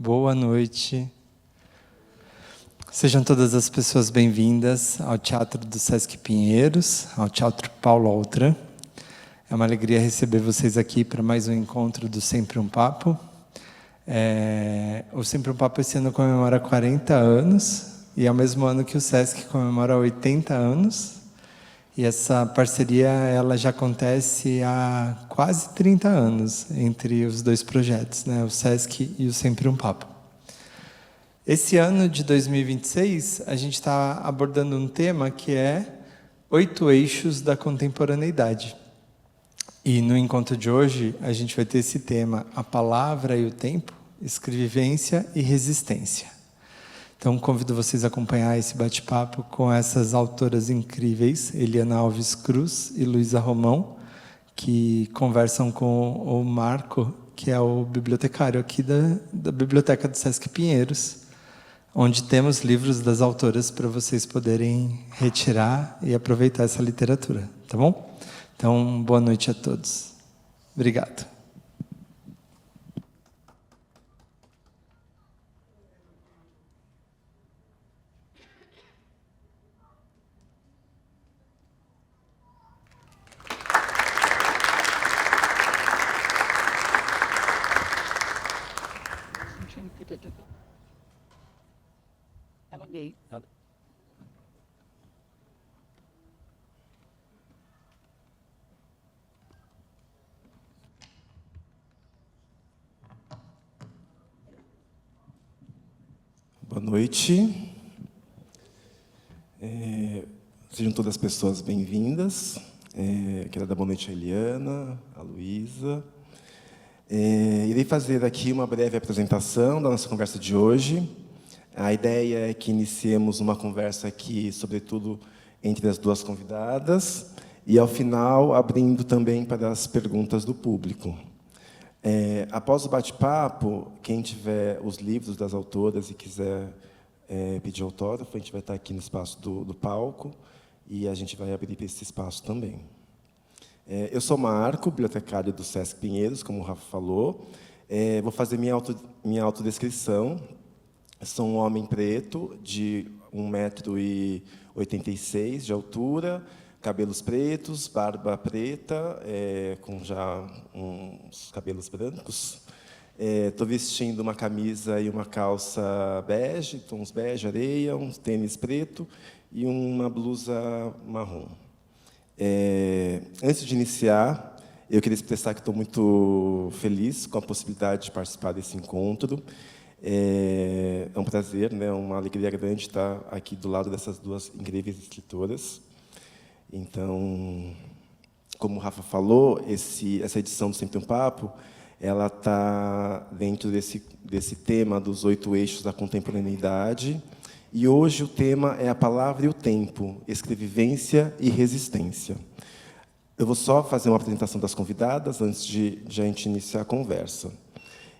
Boa noite. Sejam todas as pessoas bem-vindas ao Teatro do Sesc Pinheiros, ao Teatro Paulo Altran. É uma alegria receber vocês aqui para mais um encontro do Sempre um Papo. O Sempre um Papo esse ano comemora 40 anos, e é o mesmo ano que o Sesc comemora 80 anos. E essa parceria ela já acontece há quase 30 anos entre os dois projetos, né? O Sesc e o Sempre um Papo. Esse ano de 2026, a gente está abordando um tema que é 8 eixos da contemporaneidade. E no encontro de hoje, a gente vai ter esse tema, a palavra e o tempo, escrevivência e resistência. Então, convido vocês a acompanhar esse bate-papo com essas autoras incríveis, Eliana Alves Cruz e Luísa Romão, que conversam com o Marco, que é o bibliotecário aqui da Biblioteca do Sesc Pinheiros, onde temos livros das autoras para vocês poderem retirar e aproveitar essa literatura, tá bom? Então, boa noite a todos. Obrigado. Boa noite. Sejam todas as pessoas bem-vindas. Quero dar boa noite à Eliana, à Luísa. Irei fazer aqui uma breve apresentação da nossa conversa de hoje. A ideia é que iniciemos uma conversa aqui, sobretudo, entre as duas convidadas, e, ao final, abrindo também para as perguntas do público. Após o bate-papo, quem tiver os livros das autoras e quiser pedir autógrafo, a gente vai estar aqui no espaço do palco e a gente vai abrir esse espaço também. Eu sou Marco, bibliotecário do Sesc Pinheiros, como o Rafa falou. Vou fazer minha autodescrição. Sou um homem preto, de 1,86 m de altura, cabelos pretos, barba preta, com já uns cabelos brancos. Estou vestindo uma camisa e uma calça bege, tons bege, areia, um tênis preto e uma blusa marrom. Antes de iniciar, eu queria expressar que estou muito feliz com a possibilidade de participar desse encontro. É um prazer, né, uma alegria grande estar aqui do lado dessas duas incríveis escritoras. Então, como o Rafa falou, essa edição do Sempre um Papo, ela está dentro desse tema dos 8 eixos da contemporaneidade. E hoje o tema é a palavra e o tempo, escrevivência e resistência. Eu vou só fazer uma apresentação das convidadas antes de a gente iniciar a conversa.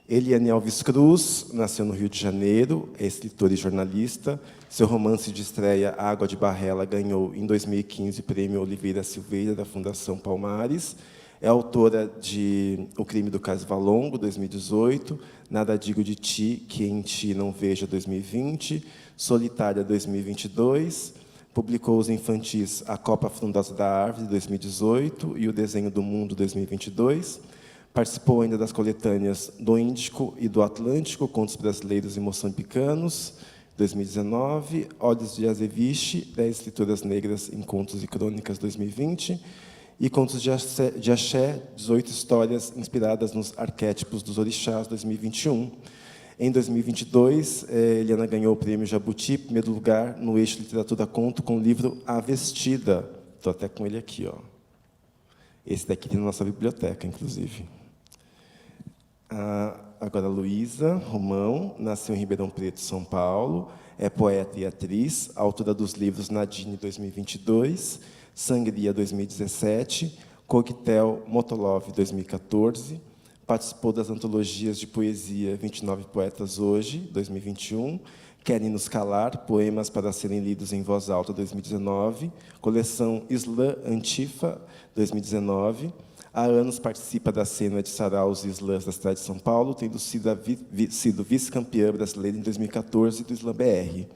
Eliana Alves Cruz nasceu no Rio de Janeiro, é escritora e jornalista. Seu romance de estreia, Água de Barrela, ganhou, em 2015, o Prêmio Oliveira Silveira, da Fundação Palmares. É autora de O Crime do Cais Valongo, 2018, Nada Digo de Ti, Que em Ti Não Veja, 2020, Solitária, 2022. Publicou os infantis A Copa Frondosa da Árvore, 2018, e O Desenho do Mundo, 2022. Participou ainda das coletâneas do Índico e do Atlântico, Contos Brasileiros e Moçambicanos, 2019, Olhos de Azeviche, 10 escritoras negras em Contos e Crônicas, 2020, e Contos de Axé, 18 histórias inspiradas nos arquétipos dos orixás, 2021. Em 2022, Eliana ganhou o Prêmio Jabuti, primeiro lugar, no eixo Literatura Conto, com o livro A Vestida. Estou até com ele aqui, ó. Esse daqui tem na nossa biblioteca, inclusive. Agora, Luísa Romão, nasceu em Ribeirão Preto, São Paulo, é poeta e atriz, autora dos livros Nadine, 2022, Sangria, 2017, Coquetel Motolov, 2014, participou das antologias de poesia 29 Poetas Hoje, 2021, Querem Nos Calar, Poemas para Serem Lidos em Voz Alta, 2019, coleção Islã Antifa, 2019, Há anos participa da cena de saraus e slams da cidade de São Paulo, tendo sido vice-campeã brasileira em 2014 do Slam BR.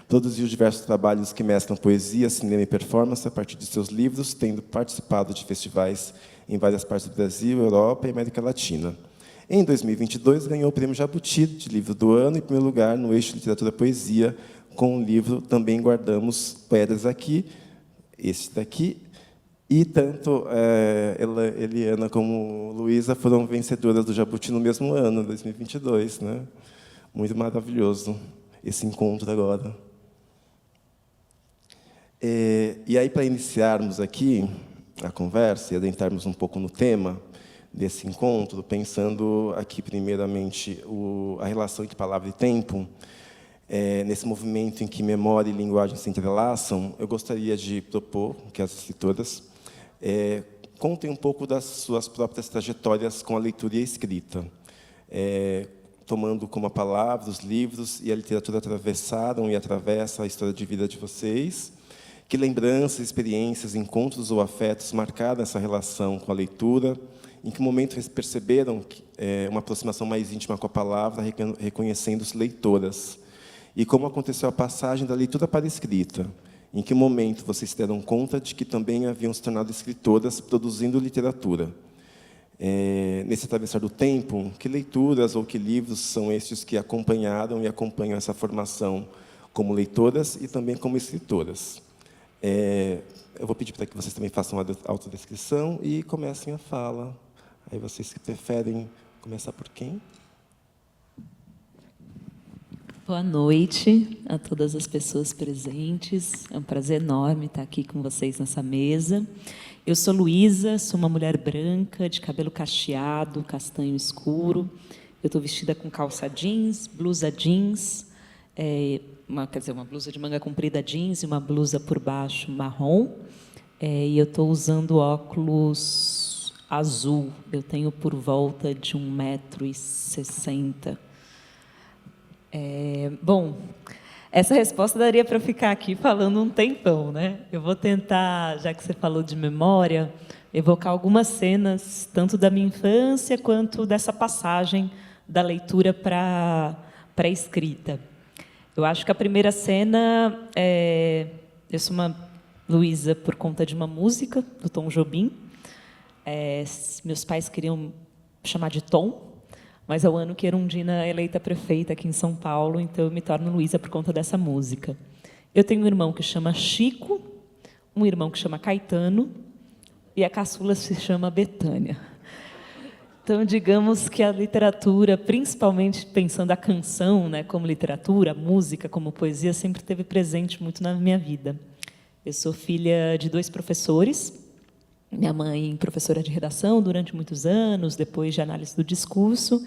Produziu diversos trabalhos que mesclam poesia, cinema e performance a partir de seus livros, tendo participado de festivais em várias partes do Brasil, Europa e América Latina. Em 2022, ganhou o Prêmio Jabuti de Livro do Ano, em primeiro lugar, no eixo Literatura e Poesia, com o livro Também Guardamos Pedras Aqui, este daqui, e tanto Eliana como Luísa foram vencedoras do Jabuti no mesmo ano, 2022. Né? Muito maravilhoso esse encontro agora. E aí, para iniciarmos aqui a conversa e adentrarmos um pouco no tema desse encontro, pensando aqui, primeiramente, a relação entre palavra e tempo, nesse movimento em que memória e linguagem se entrelaçam, eu gostaria de propor que as escritoras contem um pouco das suas próprias trajetórias com a leitura e a escrita, tomando como a palavra, os livros e a literatura atravessaram e atravessam a história de vida de vocês. Que lembranças, experiências, encontros ou afetos marcaram essa relação com a leitura? Em que momento perceberam uma aproximação mais íntima com a palavra, reconhecendo-se leitoras? E como aconteceu a passagem da leitura para a escrita? Em que momento vocês se deram conta de que também haviam se tornado escritoras, produzindo literatura? Nesse atravessar do tempo, que leituras ou que livros são estes que acompanharam e acompanham essa formação como leitoras e também como escritoras? Eu vou pedir para que vocês também façam a autodescrição e comecem a fala. Aí vocês que preferem começar por quem? Boa noite a todas as pessoas presentes. É um prazer enorme estar aqui com vocês nessa mesa. Eu sou Luísa, sou uma mulher branca, de cabelo cacheado, castanho escuro. Eu estou vestida com calça jeans, blusa jeans, uma blusa de manga comprida jeans e uma blusa por baixo marrom. E eu estou usando óculos azul. Eu tenho por volta de 1,60 m. Bom, essa resposta daria para ficar aqui falando um tempão, né? Eu vou tentar, já que você falou de memória, evocar algumas cenas, tanto da minha infância quanto dessa passagem da leitura para a escrita. Eu acho que a primeira cena eu sou uma Luísa por conta de uma música do Tom Jobim. Meus pais queriam chamar de Tom, mas é o ano que Erundina é eleita prefeita aqui em São Paulo, então eu me torno Luísa por conta dessa música. Eu tenho um irmão que chama Chico, um irmão que chama Caetano, e a caçula se chama Betânia. Então, digamos que a literatura, principalmente pensando a canção, né, como literatura, a música como poesia, sempre esteve presente muito na minha vida. Eu sou filha de 2 professores. Minha mãe, professora de redação durante muitos anos, depois de análise do discurso.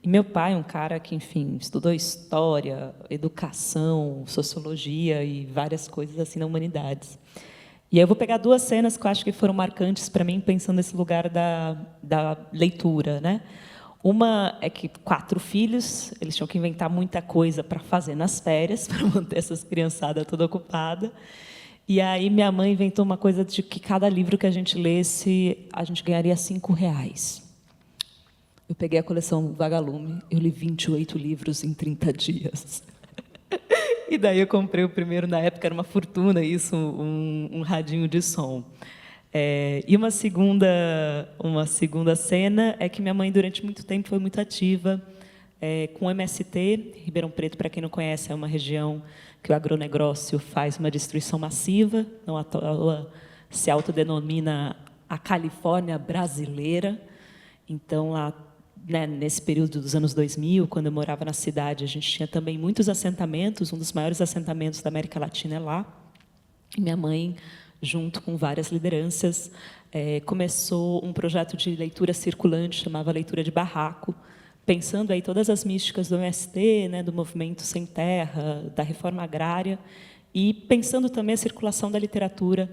E meu pai, um cara que, enfim, estudou história, educação, sociologia e várias coisas assim na humanidades. E aí eu vou pegar 2 cenas que eu acho que foram marcantes para mim, pensando nesse lugar da leitura, né? Uma é que 4 filhos, eles tinham que inventar muita coisa para fazer nas férias, para manter essas criançadas toda ocupada. E aí minha mãe inventou uma coisa de que cada livro que a gente lesse, a gente ganharia R$5. Eu peguei a coleção Vagalume, eu li 28 livros em 30 dias. E daí eu comprei o primeiro, na época era uma fortuna isso, um radinho de som. E uma segunda cena é que minha mãe, durante muito tempo, foi muito ativa com o MST. Ribeirão Preto, para quem não conhece, é uma região que o agronegócio faz uma destruição massiva, não à toa se autodenomina a Califórnia brasileira. Então, lá, né, nesse período dos anos 2000, quando eu morava na cidade, a gente tinha também muitos assentamentos, um dos maiores assentamentos da América Latina é lá. E minha mãe, junto com várias lideranças, começou um projeto de leitura circulante, chamava Leitura de Barraco, pensando aí todas as místicas do MST, né, do movimento sem terra, da reforma agrária, e pensando também a circulação da literatura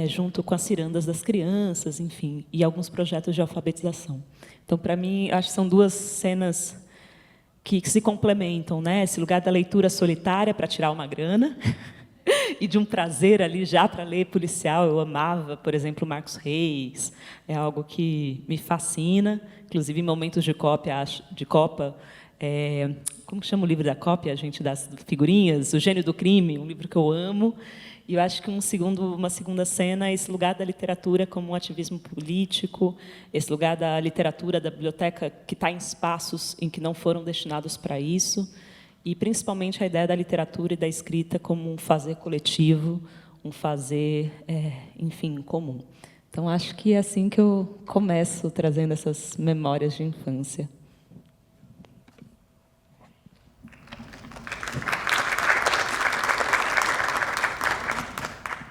junto com as cirandas das crianças, enfim, e alguns projetos de alfabetização. Então, para mim, acho que são 2 cenas que se complementam, né? Esse lugar da leitura solitária para tirar uma grana e de um prazer ali já para ler policial. Eu amava, por exemplo, Marcos Reis. É algo que me fascina, inclusive em momentos de Copa. Como chama o livro da cópia, gente, das figurinhas? O Gênio do Crime, um livro que eu amo. E eu acho que uma segunda cena é esse lugar da literatura como um ativismo político, esse lugar da literatura, da biblioteca, que está em espaços em que não foram destinados para isso, e, principalmente, a ideia da literatura e da escrita como um fazer coletivo, um fazer, enfim, comum. Então, acho que é assim que eu começo trazendo essas memórias de infância.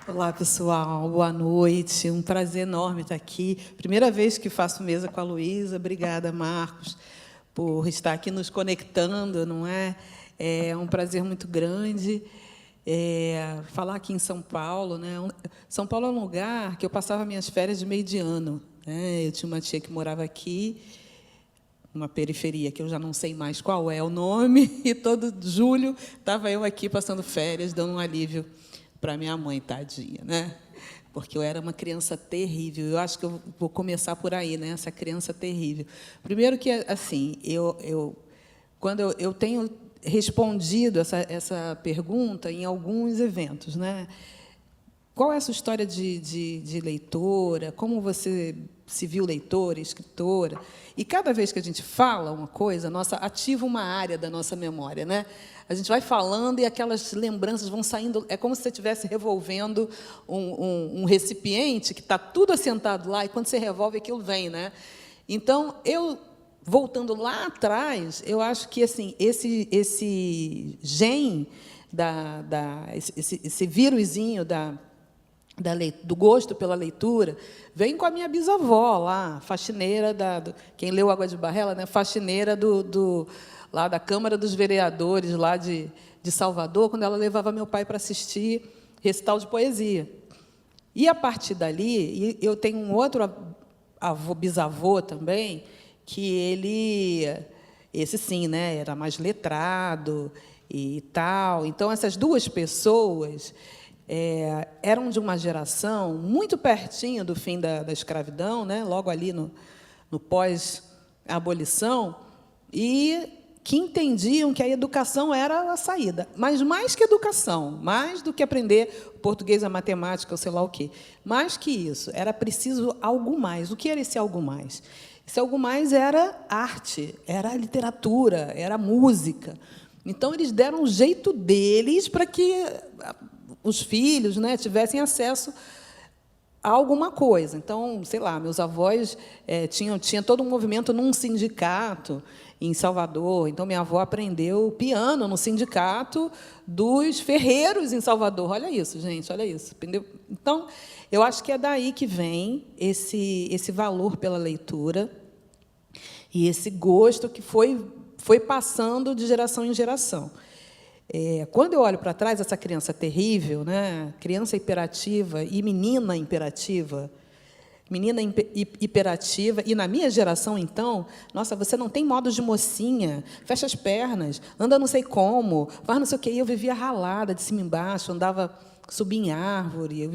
Olá, pessoal. Boa noite. Um prazer enorme estar aqui. Primeira vez que faço mesa com a Luísa. Obrigada, Marcos, por estar aqui nos conectando, não é? É um prazer muito grande falar aqui em São Paulo, né? São Paulo é um lugar que eu passava minhas férias de meio de ano, né? Eu tinha uma tia que morava aqui, uma periferia que eu já não sei mais qual é o nome, e todo julho estava eu aqui passando férias, dando um alívio para minha mãe, tadinha, né? Porque eu era uma criança terrível. Eu acho que eu vou começar por aí, né? Essa criança terrível. Primeiro que, assim, quando eu tenho respondido essa pergunta em alguns eventos, né? Qual é a sua história de leitora? Como você se viu leitora, escritora? E cada vez que a gente fala uma coisa, ativa uma área da nossa memória, né? A gente vai falando e aquelas lembranças vão saindo. É como se você estivesse revolvendo um recipiente que está tudo assentado lá, e quando você revolve, aquilo vem, né? Então, voltando lá atrás, eu acho que assim, esse gene, esse vírusinho do gosto pela leitura, vem com a minha bisavó lá, faxineira quem leu Água de Barrela, né? Faxineira lá da Câmara dos Vereadores, lá de Salvador, quando ela levava meu pai para assistir recital de poesia. E, a partir dali, eu tenho um outro bisavô também, que esse sim, né, era mais letrado e tal. Então, essas duas pessoas eram de uma geração muito pertinho do fim da escravidão, né, logo ali no pós-abolição, e que entendiam que a educação era a saída. Mas, mais que educação, mais do que aprender português, a matemática, ou sei lá o quê, mais que isso, era preciso algo mais. O que era esse algo mais? Esse algo mais era arte, era literatura, era música. Então, eles deram um jeito deles para que os filhos, né, tivessem acesso a alguma coisa. Então, sei lá, meus avós tinha todo um movimento num sindicato em Salvador. Então, minha avó aprendeu piano no sindicato dos ferreiros em Salvador. Olha isso, gente, olha isso. Entendeu? Então, eu acho que é daí que vem esse valor pela leitura e esse gosto que foi passando de geração em geração. Quando eu olho para trás, essa criança terrível, né, criança hiperativa e menina hiperativa, e na minha geração, então, nossa, você não tem modo de mocinha, fecha as pernas, anda não sei como, faz não sei o quê. E eu vivia ralada de cima e embaixo, subia em árvore,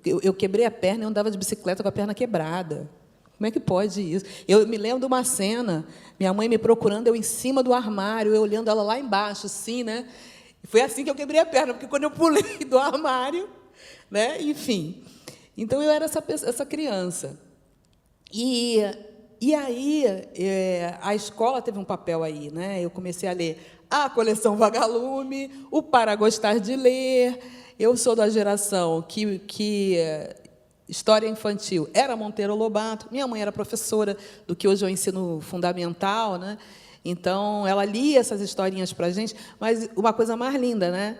eu quebrei a perna e andava de bicicleta com a perna quebrada. Como é que pode isso? Eu me lembro de uma cena, minha mãe me procurando, eu em cima do armário, eu olhando ela lá embaixo, assim, né? E foi assim que eu quebrei a perna, porque quando eu pulei do armário, né? Enfim. Então, eu era essa criança. E aí, a escola teve um papel aí, né? Eu comecei a ler a coleção Vagalume, o Para Gostar de Ler. Eu sou da geração que história infantil era Monteiro Lobato. Minha mãe era professora do que hoje é o ensino fundamental, né? Então, ela lia essas historinhas para a gente. Mas uma coisa mais linda, né?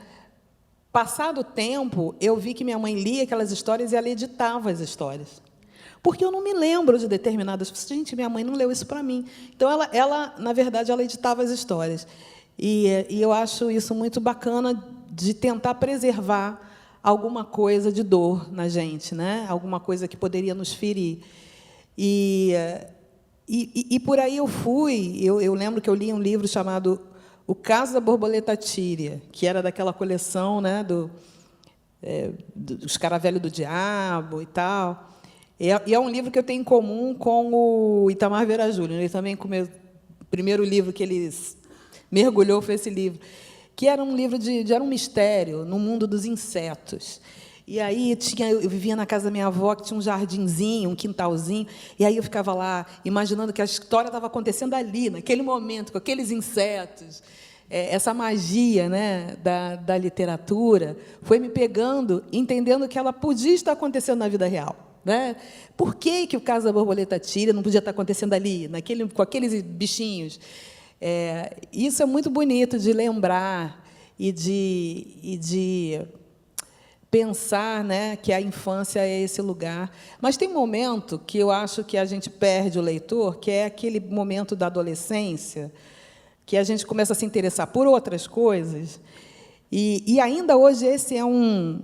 Passado o tempo, eu vi que minha mãe lia aquelas histórias e ela editava as histórias. Porque eu não me lembro de determinadas coisas. Gente, minha mãe não leu isso para mim. Então, ela, na verdade, ela editava as histórias. E eu acho isso muito bacana, de tentar preservar alguma coisa de dor na gente, né? Alguma coisa que poderia nos ferir. E por aí eu fui. Eu lembro que eu li um livro chamado O Caso da Borboleta Tíria, que era daquela coleção, né, dos Caravelho do Diabo e tal. E é um livro que eu tenho em comum com o Itamar Vera Júnior. Ele também, o primeiro livro que ele mergulhou foi esse livro, que era um livro era um mistério no mundo dos insetos. E aí eu vivia na casa da minha avó, que tinha um jardinzinho, um quintalzinho, e aí eu ficava lá imaginando que a história estava acontecendo ali, naquele momento, com aqueles insetos. Essa magia, né, da literatura foi me pegando, entendendo que ela podia estar acontecendo na vida real. Né? Por que o Caso da Borboleta Tíria não podia estar acontecendo ali, com aqueles bichinhos? Isso é muito bonito de lembrar e de pensar, né, que a infância é esse lugar. Mas tem um momento que eu acho que a gente perde o leitor, que é aquele momento da adolescência, que a gente começa a se interessar por outras coisas, e ainda hoje esse é um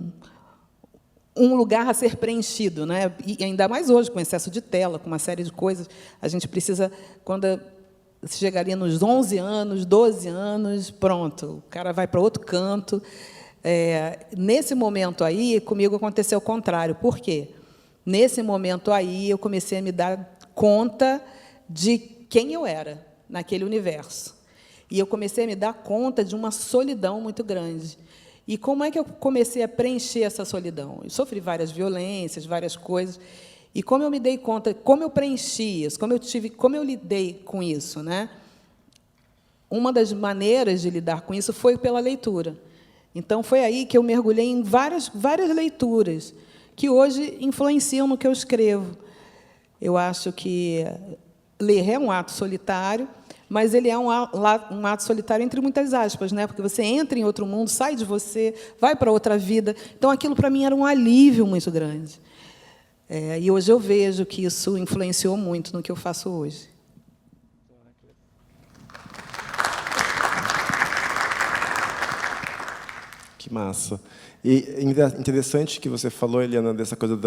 lugar a ser preenchido, né? E ainda mais hoje, com excesso de tela, com uma série de coisas. A gente precisa, quando chegaria nos 11 anos, 12 anos, pronto, o cara vai para outro canto. Nesse momento aí, comigo aconteceu o contrário. Por quê? Nesse momento aí, eu comecei a me dar conta de quem eu era naquele universo. E eu comecei a me dar conta de uma solidão muito grande. E como é que eu comecei a preencher essa solidão? Eu sofri várias violências, várias coisas. E como eu me dei conta, como eu preenchi isso, como eu lidei com isso, né? Uma das maneiras de lidar com isso foi pela leitura. Então, foi aí que eu mergulhei em várias leituras, que hoje influenciam no que eu escrevo. Eu acho que ler é um ato solitário, mas ele é um ato solitário entre muitas aspas, né? Porque você entra em outro mundo, sai de você, vai para outra vida. Então, aquilo, para mim, era um alívio muito grande. E hoje eu vejo que isso influenciou muito no que eu faço hoje. Que massa. E interessante que você falou, Eliana, dessa coisa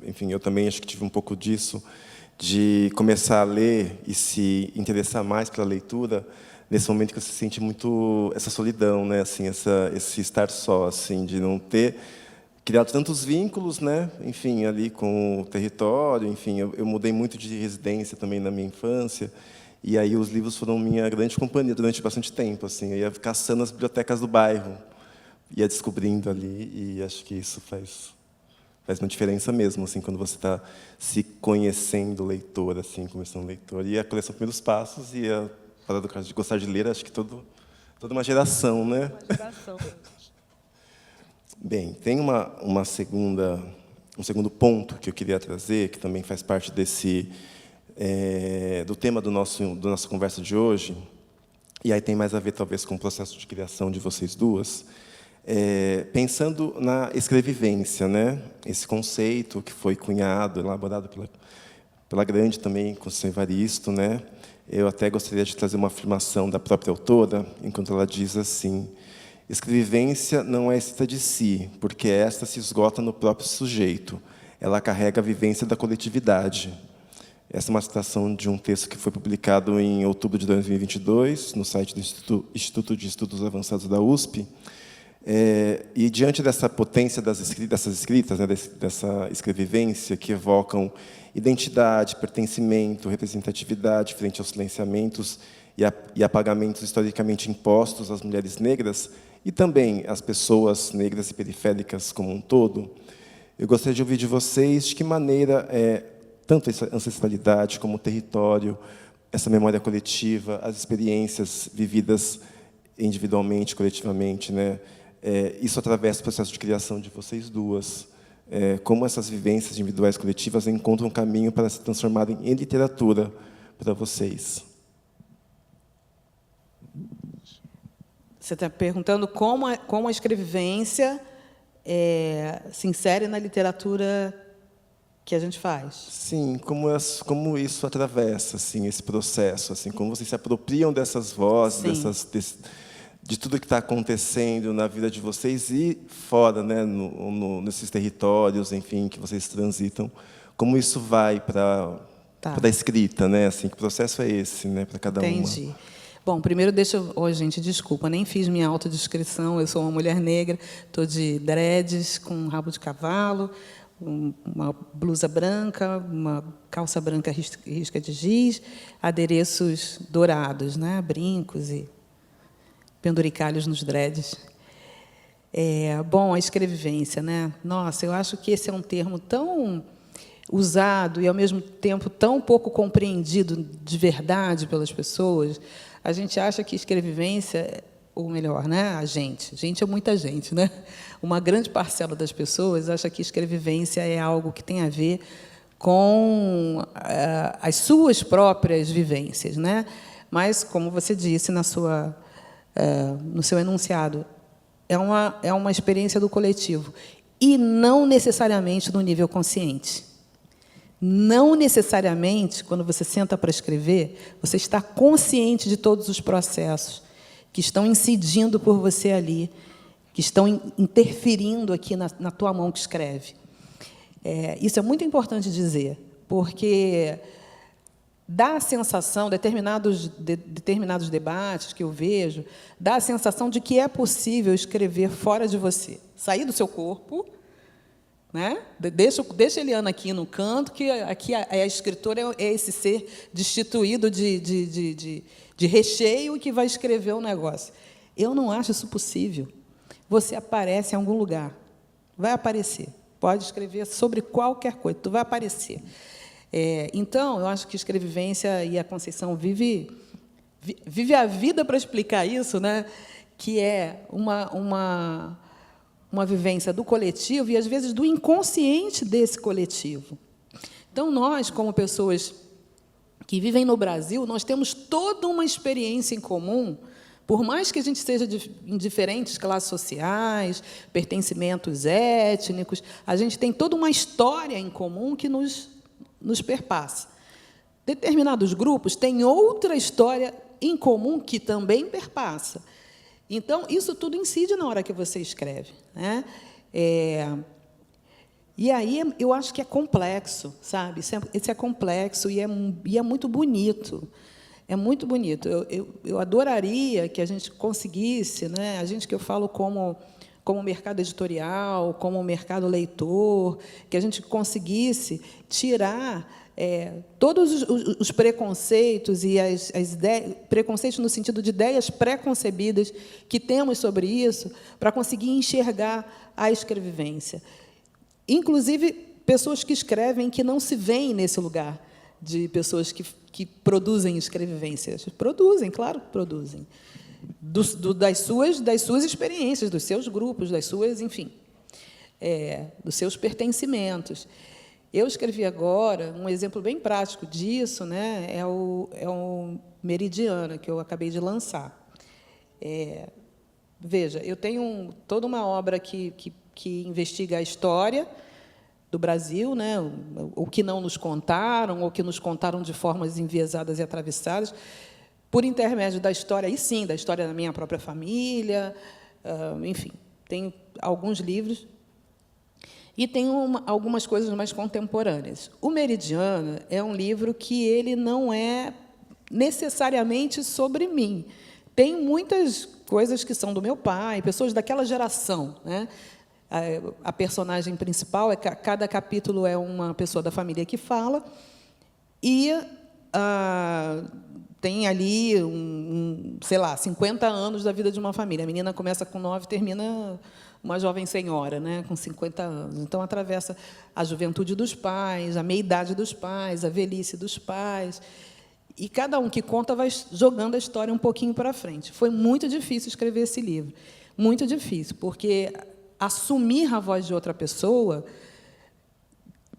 enfim, eu também acho que tive um pouco disso, de começar a ler e se interessar mais pela leitura nesse momento que você sente muito essa solidão, né? Assim, esse estar só, assim, de não ter criado tantos vínculos, né? Enfim, ali com o território. Enfim, eu mudei muito de residência também na minha infância. E aí os livros foram minha grande companhia durante bastante tempo. Assim, eu ia caçando as bibliotecas do bairro, ia descobrindo ali, e acho que isso faz uma diferença mesmo, assim, quando você está se conhecendo leitor, assim, começando leitor. E a coleção Primeiros Passos e a parada de gostar de ler, acho que toda uma geração, né? Uma geração. Bem, tem um segundo ponto que eu queria trazer, que também faz parte do tema da nossa conversa de hoje, e aí tem mais a ver, talvez, com o processo de criação de vocês duas, pensando na escrevivência, né? Esse conceito que foi cunhado, elaborado pela grande também Conceição Evaristo, né? Eu até gostaria de trazer uma afirmação da própria autora, enquanto ela diz assim: escrevivência não é escrita de si, porque esta se esgota no próprio sujeito. Ela carrega a vivência da coletividade. Essa é uma citação de um texto que foi publicado em outubro de 2022, no site do Instituto de Estudos Avançados da USP. E, diante dessa potência dessas escritas, né, dessa escrevivência, que evocam identidade, pertencimento, representatividade frente aos silenciamentos e apagamentos historicamente impostos às mulheres negras, e também às pessoas negras e periféricas como um todo, eu gostaria de ouvir de vocês de que maneira tanto essa ancestralidade como o território, essa memória coletiva, as experiências vividas individualmente, coletivamente, né, isso atravessa o processo de criação de vocês duas. Como essas vivências individuais e coletivas encontram um caminho para se transformarem em literatura para vocês. Você está perguntando como a escrevivência se insere na literatura que a gente faz. Sim, como isso atravessa, assim, esse processo, assim, como vocês se apropriam dessas vozes, de tudo que está acontecendo na vida de vocês e fora, né, nesses territórios, enfim, que vocês transitam, como isso vai para a escrita, né? Assim, que processo é esse, né, para cada uma? Entendi. Bom, primeiro deixa eu... Oh, gente, desculpa, nem fiz minha autodescrição. Eu sou uma mulher negra, estou de dreads, com um rabo de cavalo, uma blusa branca, uma calça branca risca de giz, adereços dourados, né? Brincos e penduricalhos nos dreads. Bom, a escrevivência, né? Nossa, eu acho que esse é um termo tão usado e, ao mesmo tempo, tão pouco compreendido de verdade pelas pessoas. A gente acha que escrevivência, ou melhor, né? A gente é muita gente, né? Uma grande parcela das pessoas acha que escrevivência é algo que tem a ver com as suas próprias vivências, né? Mas, como você disse no seu enunciado, é uma experiência do coletivo, e não necessariamente no nível consciente. Não necessariamente, quando você senta para escrever, você está consciente de todos os processos que estão incidindo por você ali, que estão interferindo aqui na tua mão que escreve. Isso é muito importante dizer, porque dá a sensação, determinados debates que eu vejo, dá a sensação de que é possível escrever fora de você, sair do seu corpo, né? Deixa a Eliana aqui no canto, que aqui a escritora é esse ser destituído de recheio que vai escrever o negócio. Eu não acho isso possível. Você aparece em algum lugar, vai aparecer. Pode escrever sobre qualquer coisa, tu vai aparecer. Então, eu acho que a escrevivência e a Conceição vive a vida para explicar isso, né? Que é uma vivência do coletivo e, às vezes, do inconsciente desse coletivo. Então, nós, como pessoas que vivem no Brasil, nós temos toda uma experiência em comum, por mais que a gente seja em diferentes classes sociais, pertencimentos étnicos, a gente tem toda uma história em comum que nos perpassa. Determinados grupos têm outra história em comum que também perpassa. Então, isso tudo incide na hora que você escreve, né? E aí, eu acho que é complexo, sabe? Isso é complexo e é muito bonito. É muito bonito. Eu adoraria que a gente conseguisse, né? A gente que eu falo como mercado editorial, como mercado leitor, que a gente conseguisse tirar todos os preconceitos e as ideias, preconceitos no sentido de ideias preconcebidas que temos sobre isso, para conseguir enxergar a escrevivência. Inclusive, pessoas que escrevem que não se veem nesse lugar de pessoas que produzem escrevivências. Produzem, claro que produzem. Das suas experiências, dos seus grupos, das suas, enfim, dos seus pertencimentos. Eu escrevi agora, um exemplo bem prático disso, né, é o Meridiana, que eu acabei de lançar. Veja, eu tenho toda uma obra que investiga a história do Brasil, né, o que não nos contaram, ou que nos contaram de formas enviesadas e atravessadas, por intermédio da história, e sim, da história da minha própria família, enfim, tenho alguns livros, e tenho algumas coisas mais contemporâneas. O Meridiana é um livro que ele não é necessariamente sobre mim. Tem muitas coisas que são do meu pai, pessoas daquela geração, né? A personagem principal, cada capítulo é uma pessoa da família que fala, e tem ali, sei lá, 50 anos da vida de uma família. A menina começa com 9 e termina uma jovem senhora, né, com 50 anos. Então, atravessa a juventude dos pais, a meia-idade dos pais, a velhice dos pais. E cada um que conta vai jogando a história um pouquinho para frente. Foi muito difícil escrever esse livro. Muito difícil, porque assumir a voz de outra pessoa,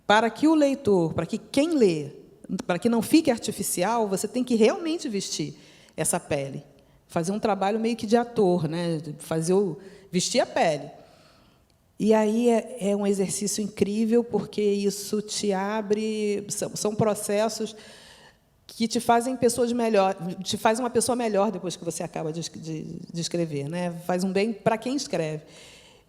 para que o leitor, para que quem lê, para que não fique artificial, você tem que realmente vestir essa pele. Fazer um trabalho meio que de ator, né? Vestir a pele. E aí é um exercício incrível, porque isso te abre... São processos que te fazem te fazem uma pessoa melhor depois que você acaba de escrever, né? Faz um bem para quem escreve.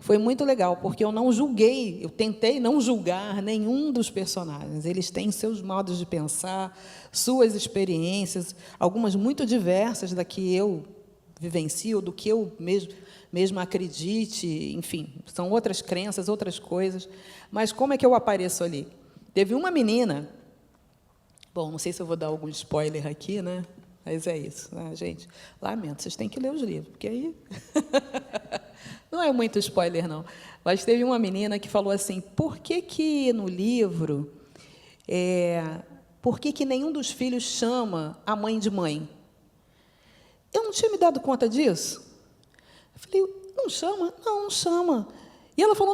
Foi muito legal, porque eu não julguei, eu tentei não julgar nenhum dos personagens. Eles têm seus modos de pensar, suas experiências, algumas muito diversas da que eu vivencio, do que eu mesmo acredite, enfim, são outras crenças, outras coisas. Mas como é que eu apareço ali? Teve uma menina, bom, não sei se eu vou dar algum spoiler aqui, né? Mas é isso, né, gente? Lamento, vocês têm que ler os livros, porque aí... Não é muito spoiler, não. Mas teve uma menina que falou assim, por que no livro, por que nenhum dos filhos chama a mãe de mãe? Eu não tinha me dado conta disso. Eu falei, não chama? Não, não chama. E ela falou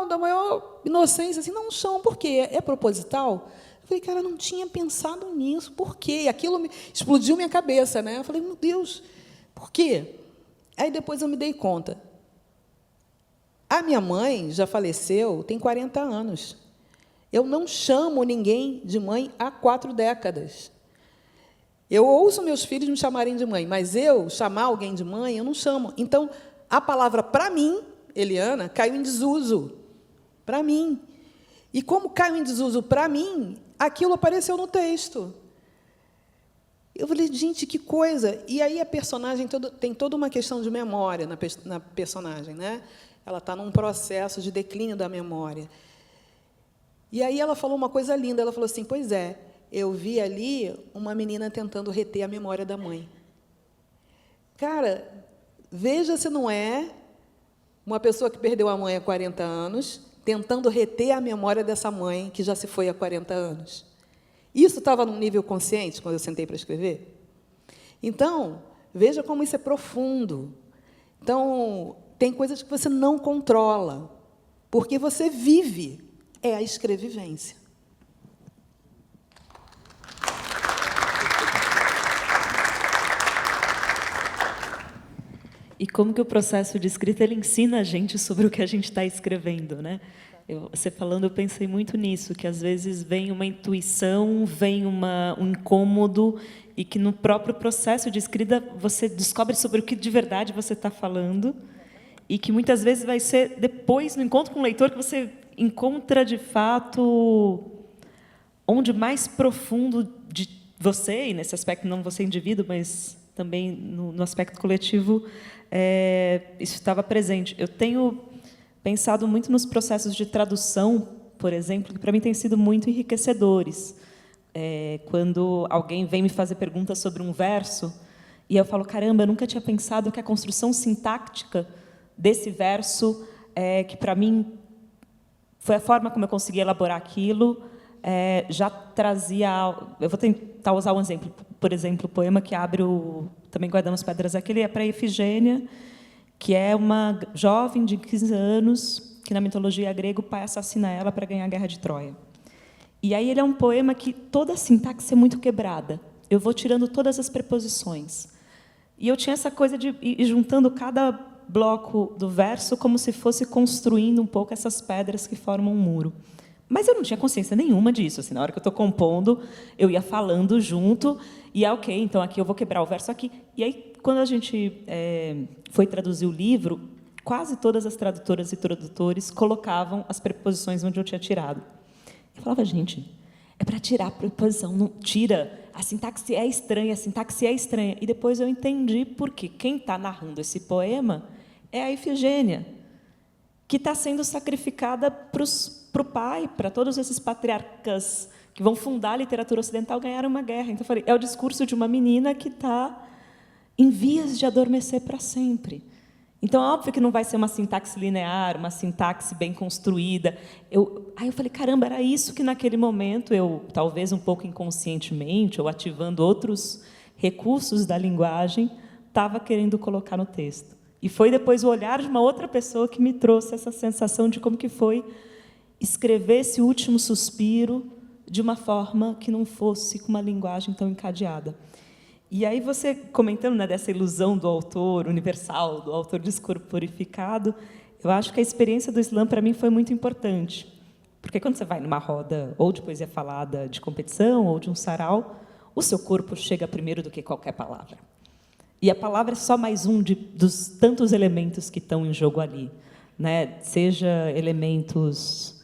da maior inocência, assim, não chama, por quê? É proposital? Eu falei, cara, eu não tinha pensado nisso, por quê? E aquilo explodiu minha cabeça, né? Eu falei, meu Deus, por quê? Aí depois eu me dei conta. A minha mãe já faleceu, tem 40 anos. Eu não chamo ninguém de mãe há 4 décadas. Eu ouço meus filhos me chamarem de mãe, mas eu chamar alguém de mãe, eu não chamo. Então, a palavra para mim, Eliana, caiu em desuso. Para mim. E como caiu em desuso para mim, aquilo apareceu no texto. Eu falei, gente, que coisa. E aí a personagem tem toda uma questão de memória na personagem, né? Ela está num processo de declínio da memória. E aí ela falou uma coisa linda, ela falou assim, pois é, eu vi ali uma menina tentando reter a memória da mãe. Cara, veja se não é uma pessoa que perdeu a mãe há 40 anos, tentando reter a memória dessa mãe que já se foi há 40 anos. Isso estava num nível consciente, quando eu sentei para escrever? Então, veja como isso é profundo. Então, tem coisas que você não controla, porque você vive, é a escrevivência. E como que o processo de escrita ele ensina a gente sobre o que a gente está escrevendo, né? Você falando, eu pensei muito nisso, que às vezes vem uma intuição, vem um incômodo, e que no próprio processo de escrita você descobre sobre o que de verdade você está falando, e que muitas vezes vai ser depois, no encontro com o leitor, que você encontra, de fato, onde mais profundo de você, e nesse aspecto não você indivíduo, mas também no aspecto coletivo, isso estava presente. Eu tenho pensado muito nos processos de tradução, por exemplo, que para mim têm sido muito enriquecedores. Quando alguém vem me fazer perguntas sobre um verso, e eu falo, caramba, eu nunca tinha pensado que a construção sintática desse verso, que para mim foi a forma como eu consegui elaborar aquilo, já trazia... Eu vou tentar usar um exemplo. Por exemplo, o poema que abre o Também Guardamos Pedras Aqui, é para Efigênia, que é uma jovem de 15 anos, que na mitologia grega o pai assassina ela para ganhar a guerra de Troia. E aí ele é um poema que toda a sintaxe é muito quebrada. Eu vou tirando todas as preposições. E eu tinha essa coisa de ir juntando cada bloco do verso como se fosse construindo um pouco essas pedras que formam um muro. Mas eu não tinha consciência nenhuma disso. Assim, na hora que eu estou compondo, eu ia falando junto, e ok, então aqui eu vou quebrar o verso aqui. E aí, quando a gente foi traduzir o livro, quase todas as tradutoras e tradutores colocavam as preposições onde eu tinha tirado. Eu falava, gente, é para tirar a preposição, não tira. A sintaxe é estranha, a sintaxe é estranha. E depois eu entendi por que quem está narrando esse poema é a Efigênia, que está sendo sacrificada para o pai, para todos esses patriarcas que vão fundar a literatura ocidental, ganharam uma guerra. Então, eu falei, é o discurso de uma menina que está em vias de adormecer para sempre. Então, é óbvio que não vai ser uma sintaxe linear, uma sintaxe bem construída. Aí eu falei, caramba, era isso que, naquele momento, eu, talvez um pouco inconscientemente, ou ativando outros recursos da linguagem, estava querendo colocar no texto. E foi depois o olhar de uma outra pessoa que me trouxe essa sensação de como que foi escrever esse último suspiro de uma forma que não fosse com uma linguagem tão encadeada. E aí você, comentando, né, dessa ilusão do autor universal, do autor descorporificado, eu acho que a experiência do slam, para mim, foi muito importante. Porque quando você vai numa roda, ou de poesia falada de competição, ou de um sarau, o seu corpo chega primeiro do que qualquer palavra. E a palavra é só mais um dos tantos elementos que estão em jogo ali. né? Seja elementos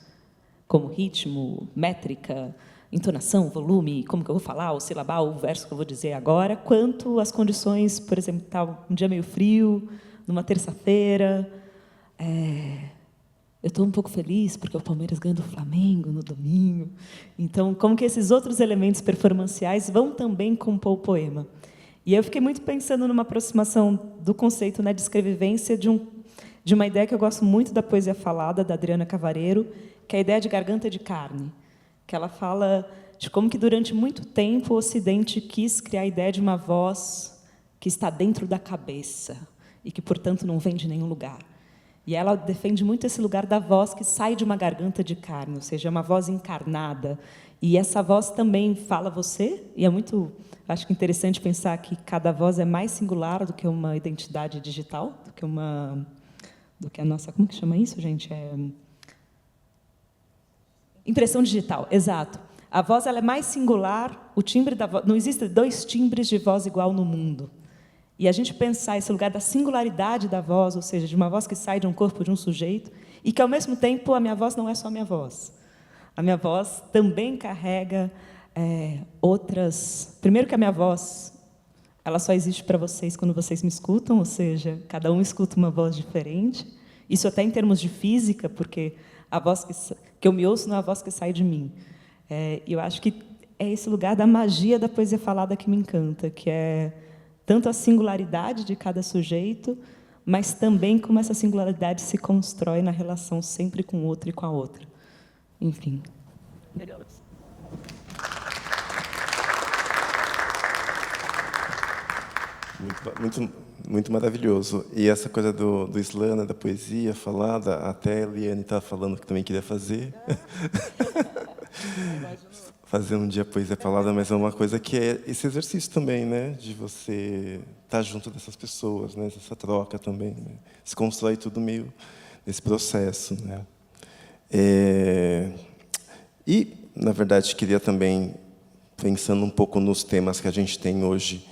como ritmo, métrica, entonação, volume, como que eu vou falar, o silabal, o verso que eu vou dizer agora, quanto as condições, por exemplo, tá um dia meio frio, numa terça-feira, eu estou um pouco feliz porque o Palmeiras ganha do Flamengo no domingo. Então, como que esses outros elementos performanciais vão também compor o poema? E eu fiquei muito pensando numa aproximação do conceito, né, de escrevivência de uma ideia que eu gosto muito da poesia falada, da Adriana Cavareiro, que é a ideia de garganta de carne, que ela fala de como que, durante muito tempo, o Ocidente quis criar a ideia de uma voz que está dentro da cabeça e que, portanto, não vem de nenhum lugar. E ela defende muito esse lugar da voz que sai de uma garganta de carne, ou seja, é uma voz encarnada. E essa voz também fala você, e é muito, acho que interessante pensar que cada voz é mais singular do que uma identidade digital, do que a nossa, como que chama isso, gente? Impressão digital, exato. A voz ela é mais singular, o timbre da voz, não existem 2 timbres de voz igual no mundo. E a gente pensar esse lugar da singularidade da voz, ou seja, de uma voz que sai de um corpo de um sujeito, e que, ao mesmo tempo, a minha voz não é só a minha voz. A minha voz também carrega outras... Primeiro que a minha voz, ela só existe para vocês quando vocês me escutam, ou seja, cada um escuta uma voz diferente. Isso até em termos de física, porque a voz que eu me ouço não é a voz que sai de mim. E eu acho que é esse lugar da magia da poesia falada que me encanta, que é tanto a singularidade de cada sujeito, mas também como essa singularidade se constrói na relação sempre com o outro e com a outra. Enfim. Muito maravilhoso. E essa coisa do slam, da poesia falada, até a Eliane estava falando que também queria fazer. Fazer um dia poesia falada, mas é uma coisa que é esse exercício também, né, de você estar junto dessas pessoas, né, essa troca também, né? Se constrói tudo meio nesse processo, né? E, na verdade, queria também, pensando um pouco nos temas que a gente tem hoje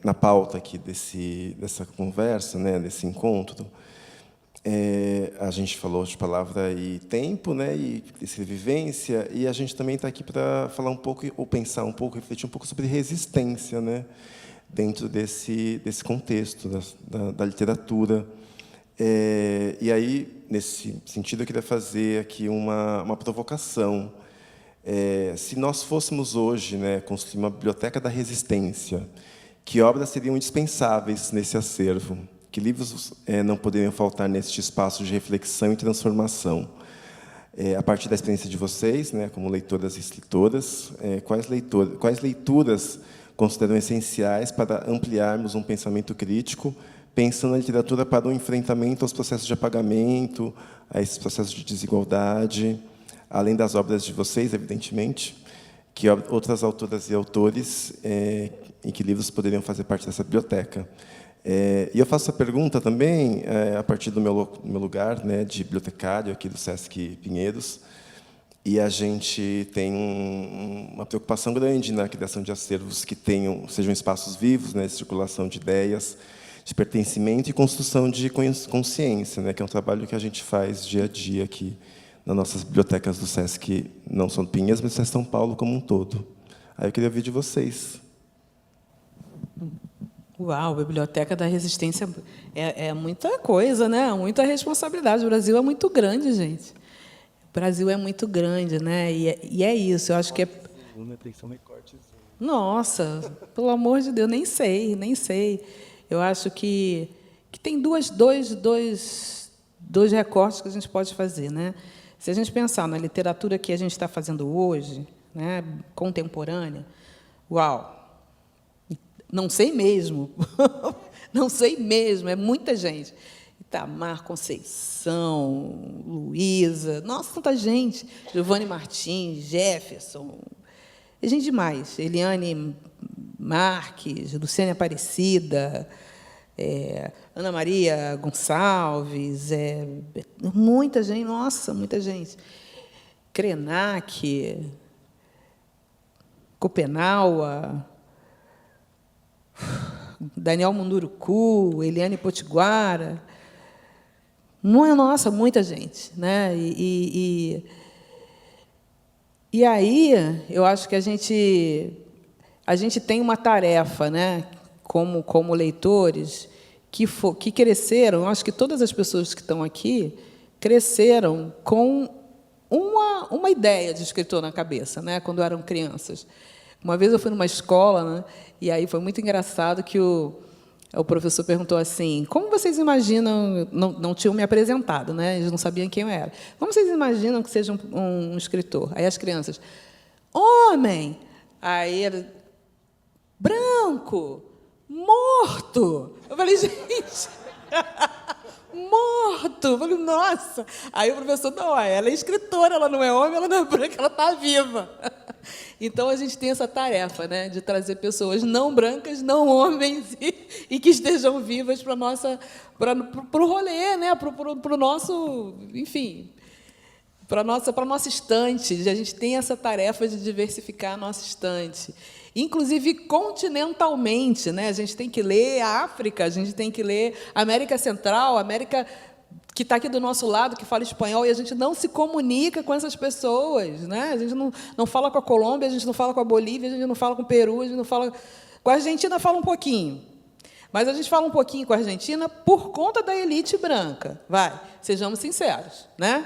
na pauta aqui dessa conversa, né, desse encontro, a gente falou de palavra e tempo, né, e escrevivência, e a gente também está aqui para falar um pouco, ou pensar um pouco, refletir um pouco sobre resistência, né, dentro desse contexto da literatura. E aí, nesse sentido, eu queria fazer aqui uma provocação. Se nós fôssemos hoje, né, construir uma biblioteca da resistência, que obras seriam indispensáveis nesse acervo? Que livros não poderiam faltar neste espaço de reflexão e transformação? A partir da experiência de vocês, né, como leitoras e escritoras, quais leituras consideram essenciais para ampliarmos um pensamento crítico, pensando na literatura para o enfrentamento aos processos de apagamento, a esses processos de desigualdade, além das obras de vocês, evidentemente, que outras autoras e autores e que livros poderiam fazer parte dessa biblioteca? E eu faço essa pergunta também a partir do meu lugar, né, de bibliotecário aqui do Sesc Pinheiros, e a gente tem uma preocupação grande na criação de acervos que sejam espaços vivos, né, de circulação de ideias, de pertencimento e construção de consciência, né, que é um trabalho que a gente faz dia a dia aqui nas nossas bibliotecas do Sesc, não só do Pinheiros, mas do Sesc São Paulo como um todo. Aí eu queria ouvir de vocês. Uau, Biblioteca da Resistência é muita coisa, né? Muita responsabilidade. O Brasil é muito grande, gente. O Brasil é muito grande, né? E é isso. Eu acho que Nossa, pelo amor de Deus, nem sei. Eu acho que tem dois recortes que a gente pode fazer, né? Se a gente pensar na literatura que a gente está fazendo hoje, né, contemporânea, uau! Não sei mesmo. Não sei mesmo, é muita gente. Itamar, Conceição, Luísa, nossa, tanta gente. Giovanni Martins, Jefferson, é gente demais. Eliane Marques, Luciane Aparecida, Ana Maria Gonçalves, muita gente, nossa, muita gente. Krenak, Copenaua, Daniel Munduruku, Eliane Potiguara, Nossa, muita gente, né? E aí, eu acho que a gente tem uma tarefa, né? Como leitores, que cresceram. Eu acho que todas as pessoas que estão aqui cresceram com uma ideia de escritor na cabeça, né? Quando eram crianças. Uma vez eu fui numa escola, né? E aí foi muito engraçado que o professor perguntou assim: como vocês imaginam, não tinham me apresentado, né? Eles não sabiam quem eu era. Como vocês imaginam que seja um escritor? Aí as crianças: homem. Aí ele: branco, morto. Eu falei: gente, morto. Eu falei: nossa. Aí o professor: não, ela é escritora, ela não é homem, ela não é branca, ela está viva. Então, a gente tem essa tarefa, né, de trazer pessoas não brancas, não homens, e que estejam vivas para o rolê, né, para o nosso, enfim, para a nossa estante. A gente tem essa tarefa de diversificar a nossa estante. Inclusive, continentalmente, né, a gente tem que ler a África, a gente tem que ler a América Central, a América que está aqui do nosso lado, que fala espanhol, e a gente não se comunica com essas pessoas, né? A gente não fala com a Colômbia, a gente não fala com a Bolívia, a gente não fala com o Peru, a gente não fala... Com a Argentina fala um pouquinho, mas a gente fala um pouquinho com a Argentina por conta da elite branca, sejamos sinceros, né?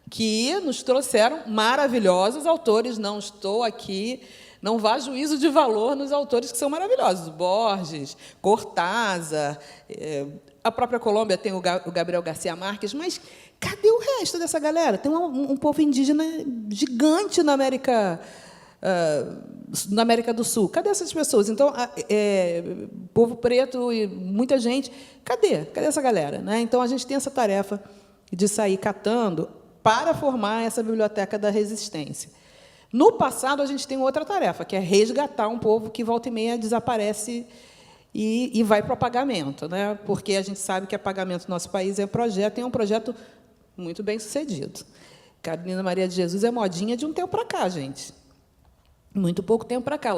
Que nos trouxeram maravilhosos autores. Não estou aqui, não vá juízo de valor nos autores que são maravilhosos, Borges, Cortázar... A própria Colômbia tem o Gabriel Garcia Marques, mas cadê o resto dessa galera? Tem um povo indígena gigante na América do Sul. Cadê essas pessoas? Então, povo preto e muita gente. Cadê essa galera? Né? Então, a gente tem essa tarefa de sair catando para formar essa biblioteca da resistência. No passado, a gente tem outra tarefa, que é resgatar um povo que, volta e meia, desaparece e vai para o apagamento, né? Porque a gente sabe que apagamento no nosso país é um projeto muito bem sucedido. Carolina Maria de Jesus é modinha de um tempo para cá, gente. Muito pouco tempo para cá.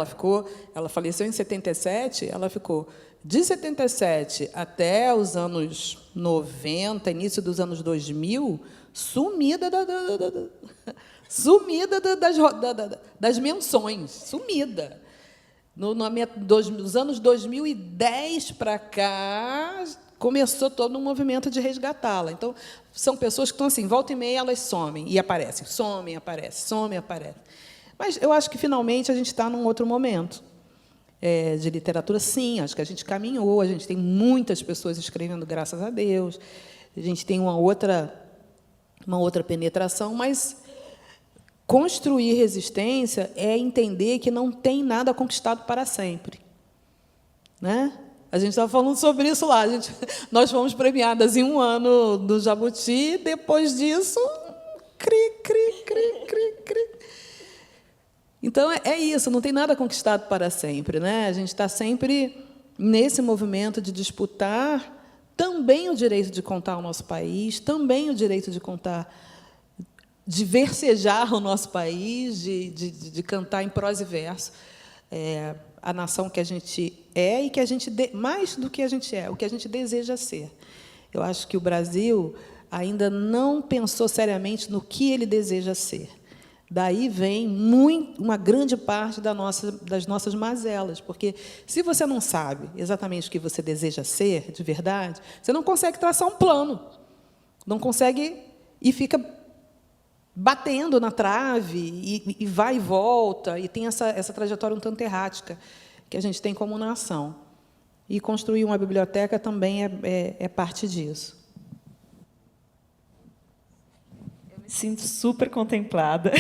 Ela faleceu em 77, ela ficou de 77 até os anos 90, início dos anos 2000, sumida das menções, sumida. Dos anos 2010 para cá, começou todo um movimento de resgatá-la. Então, são pessoas que estão assim, volta e meia, elas somem e aparecem, somem, aparecem, somem, aparecem. Mas eu acho que, finalmente, a gente está num outro momento de literatura. Sim, acho que a gente caminhou, a gente tem muitas pessoas escrevendo, graças a Deus, a gente tem uma outra penetração, mas... construir resistência é entender que não tem nada conquistado para sempre. Né? A gente estava falando sobre isso lá. Nós fomos premiadas em 1 ano do Jabuti, depois disso, cri. Então, é isso, não tem nada conquistado para sempre. Né? A gente está sempre nesse movimento de disputar também o direito de contar o nosso país, também o direito de contar... de versejar o nosso país, de cantar em prosa e verso a nação que a gente é e que a gente mais do que a gente é, o que a gente deseja ser. Eu acho que o Brasil ainda não pensou seriamente no que ele deseja ser. Daí vem uma grande parte das nossas mazelas, porque se você não sabe exatamente o que você deseja ser, de verdade, você não consegue traçar um plano, não consegue e fica batendo na trave, e vai e volta, e tem essa trajetória um tanto errática que a gente tem como nação. E construir uma biblioteca também é parte disso. Eu me sinto super contemplada.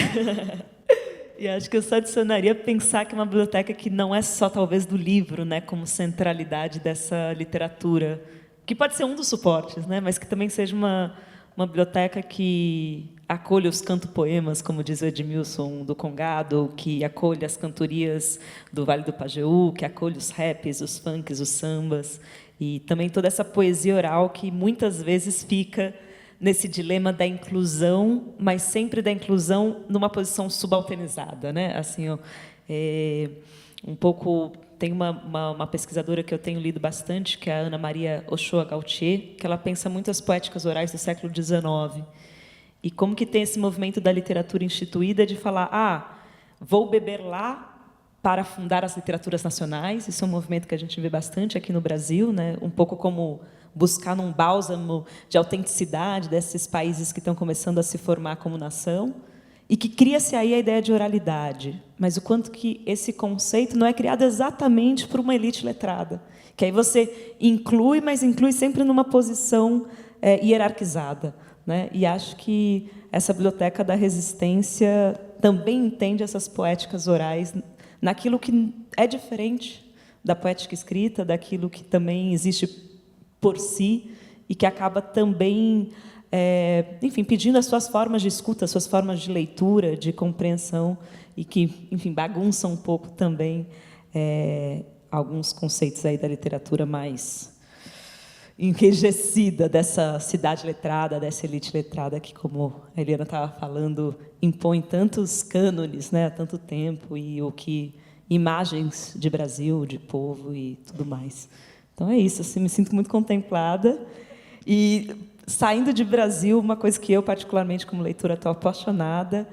E acho que eu só adicionaria pensar que é uma biblioteca que não é só, talvez, do livro, né, como centralidade dessa literatura, que pode ser um dos suportes, né, mas que também seja uma biblioteca que acolha os canto-poemas, como diz o Edmilson do Congado, que acolha as cantorias do Vale do Pajeú, que acolha os raps, os funks, os sambas, e também toda essa poesia oral que muitas vezes fica nesse dilema da inclusão, mas sempre da inclusão numa posição subalternizada, né? Assim, um pouco tem uma pesquisadora que eu tenho lido bastante, que é a Ana Maria Ochoa-Gautier, que ela pensa muito as poéticas orais do século XIX. E como que tem esse movimento da literatura instituída de falar, vou beber lá para fundar as literaturas nacionais. Isso é um movimento que a gente vê bastante aqui no Brasil, né? Um pouco como buscar num bálsamo de autenticidade desses países que estão começando a se formar como nação, e que cria-se aí a ideia de oralidade, mas o quanto que esse conceito não é criado exatamente por uma elite letrada, que aí você inclui, mas inclui sempre numa posição hierarquizada, né? E acho que essa biblioteca da resistência também entende essas poéticas orais naquilo que é diferente da poética escrita, daquilo que também existe por si e que acaba também, enfim, pedindo as suas formas de escuta, as suas formas de leitura, de compreensão, e que, enfim, bagunçam um pouco também alguns conceitos aí da literatura mais enrijecida, dessa cidade letrada, dessa elite letrada que, como a Eliana estava falando, impõe tantos cânones, né, há tanto tempo, e o que imagens de Brasil, de povo e tudo mais. Então, é isso, assim, me sinto muito contemplada. E, saindo de Brasil, uma coisa que eu, particularmente, como leitora, estou apaixonada,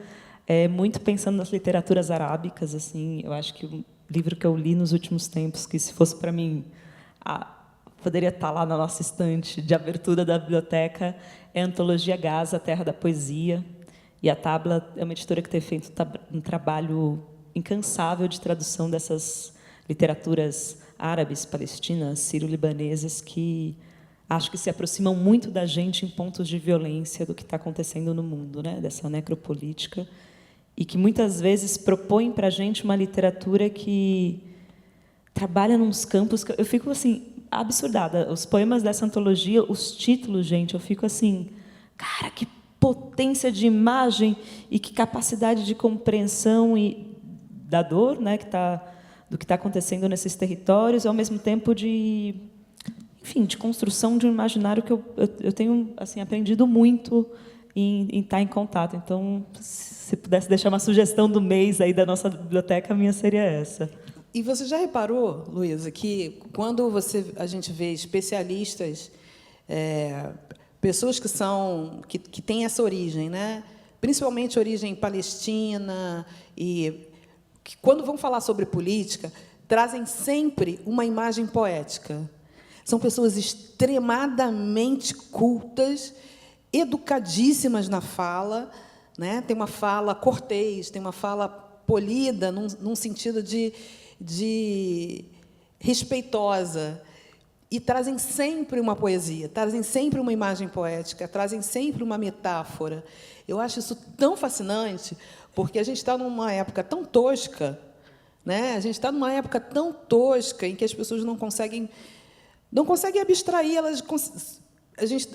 é muito pensando nas literaturas arábicas. Assim, eu acho que o livro que eu li nos últimos tempos, que, se fosse para mim, poderia estar lá na nossa estante de abertura da biblioteca, é a Antologia Gaza, a Terra da Poesia. E a Tabla é uma editora que tem feito um trabalho incansável de tradução dessas literaturas árabes, palestinas, sírio-libanesas, que acho que se aproximam muito da gente em pontos de violência do que está acontecendo no mundo, né? Dessa necropolítica, e que muitas vezes propõem para a gente uma literatura que trabalha nos campos que eu fico assim absurdada. Os poemas dessa antologia, os títulos, gente, eu fico assim, cara, que potência de imagem e que capacidade de compreensão e da dor, né, do que está acontecendo nesses territórios, e, ao mesmo tempo, de construção de um imaginário que eu tenho assim, aprendido muito em estar em contato. Então, se pudesse deixar uma sugestão do mês aí da nossa biblioteca, a minha seria essa. E você já reparou, Luísa, que quando a gente vê especialistas, pessoas que têm essa origem, né? Principalmente origem palestina, e que, quando vão falar sobre política, trazem sempre uma imagem poética. São pessoas extremadamente cultas, educadíssimas na fala, né? Tem uma fala cortês, tem uma fala polida, num sentido de respeitosa, e trazem sempre uma poesia, trazem sempre uma imagem poética, trazem sempre uma metáfora. Eu acho isso tão fascinante, porque a gente está numa época tão tosca, né? A gente está numa época tão tosca em que as pessoas não conseguem abstrair,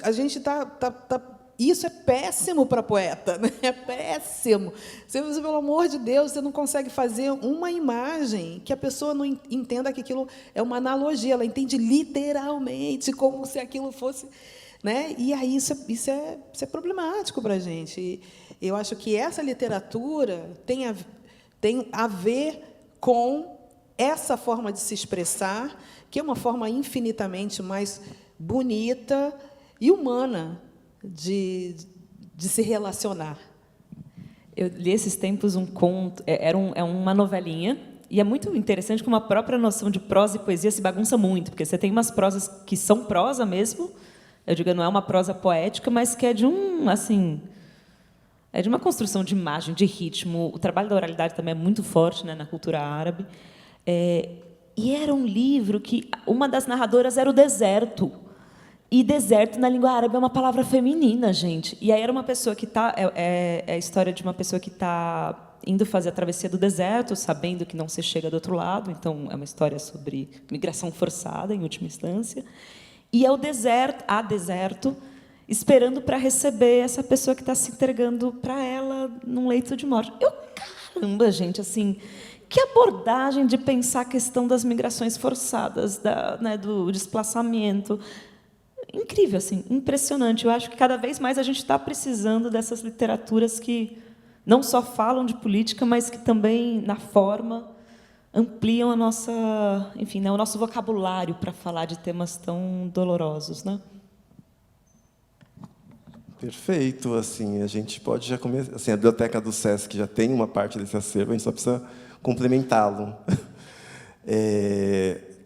a gente está. Isso é péssimo para poeta, né? É péssimo. Você, pelo amor de Deus, você não consegue fazer uma imagem que a pessoa não entenda que aquilo é uma analogia, ela entende literalmente, como se aquilo fosse, né? E aí isso é problemático para a gente. E eu acho que essa literatura tem a ver com essa forma de se expressar, que é uma forma infinitamente mais bonita e humana de se relacionar. Eu li esses tempos um conto, é uma novelinha, e é muito interessante como a própria noção de prosa e poesia se bagunça muito, porque você tem umas prosas que são prosa mesmo, eu digo, não é uma prosa poética, mas que é de uma construção de imagem, de ritmo. O trabalho da oralidade também é muito forte, né, na cultura árabe. E era um livro que uma das narradoras era o deserto. E deserto, na língua árabe, é uma palavra feminina, gente. E aí era uma pessoa que está... É a história de uma pessoa que está indo fazer a travessia do deserto, sabendo que não se chega do outro lado. Então, é uma história sobre migração forçada, em última instância. E é a deserto, esperando para receber essa pessoa que está se entregando para ela num leito de morte. Caramba, gente, assim... Que abordagem de pensar a questão das migrações forçadas, do desplaçamento... Incrível, assim, impressionante. Eu acho que cada vez mais a gente está precisando dessas literaturas que não só falam de política, mas que também, na forma, ampliam a nossa, enfim, né, o nosso vocabulário para falar de temas tão dolorosos, né? Perfeito, assim, a gente pode já começar, assim, a biblioteca do SESC já tem uma parte desse acervo, a gente só precisa complementá-lo.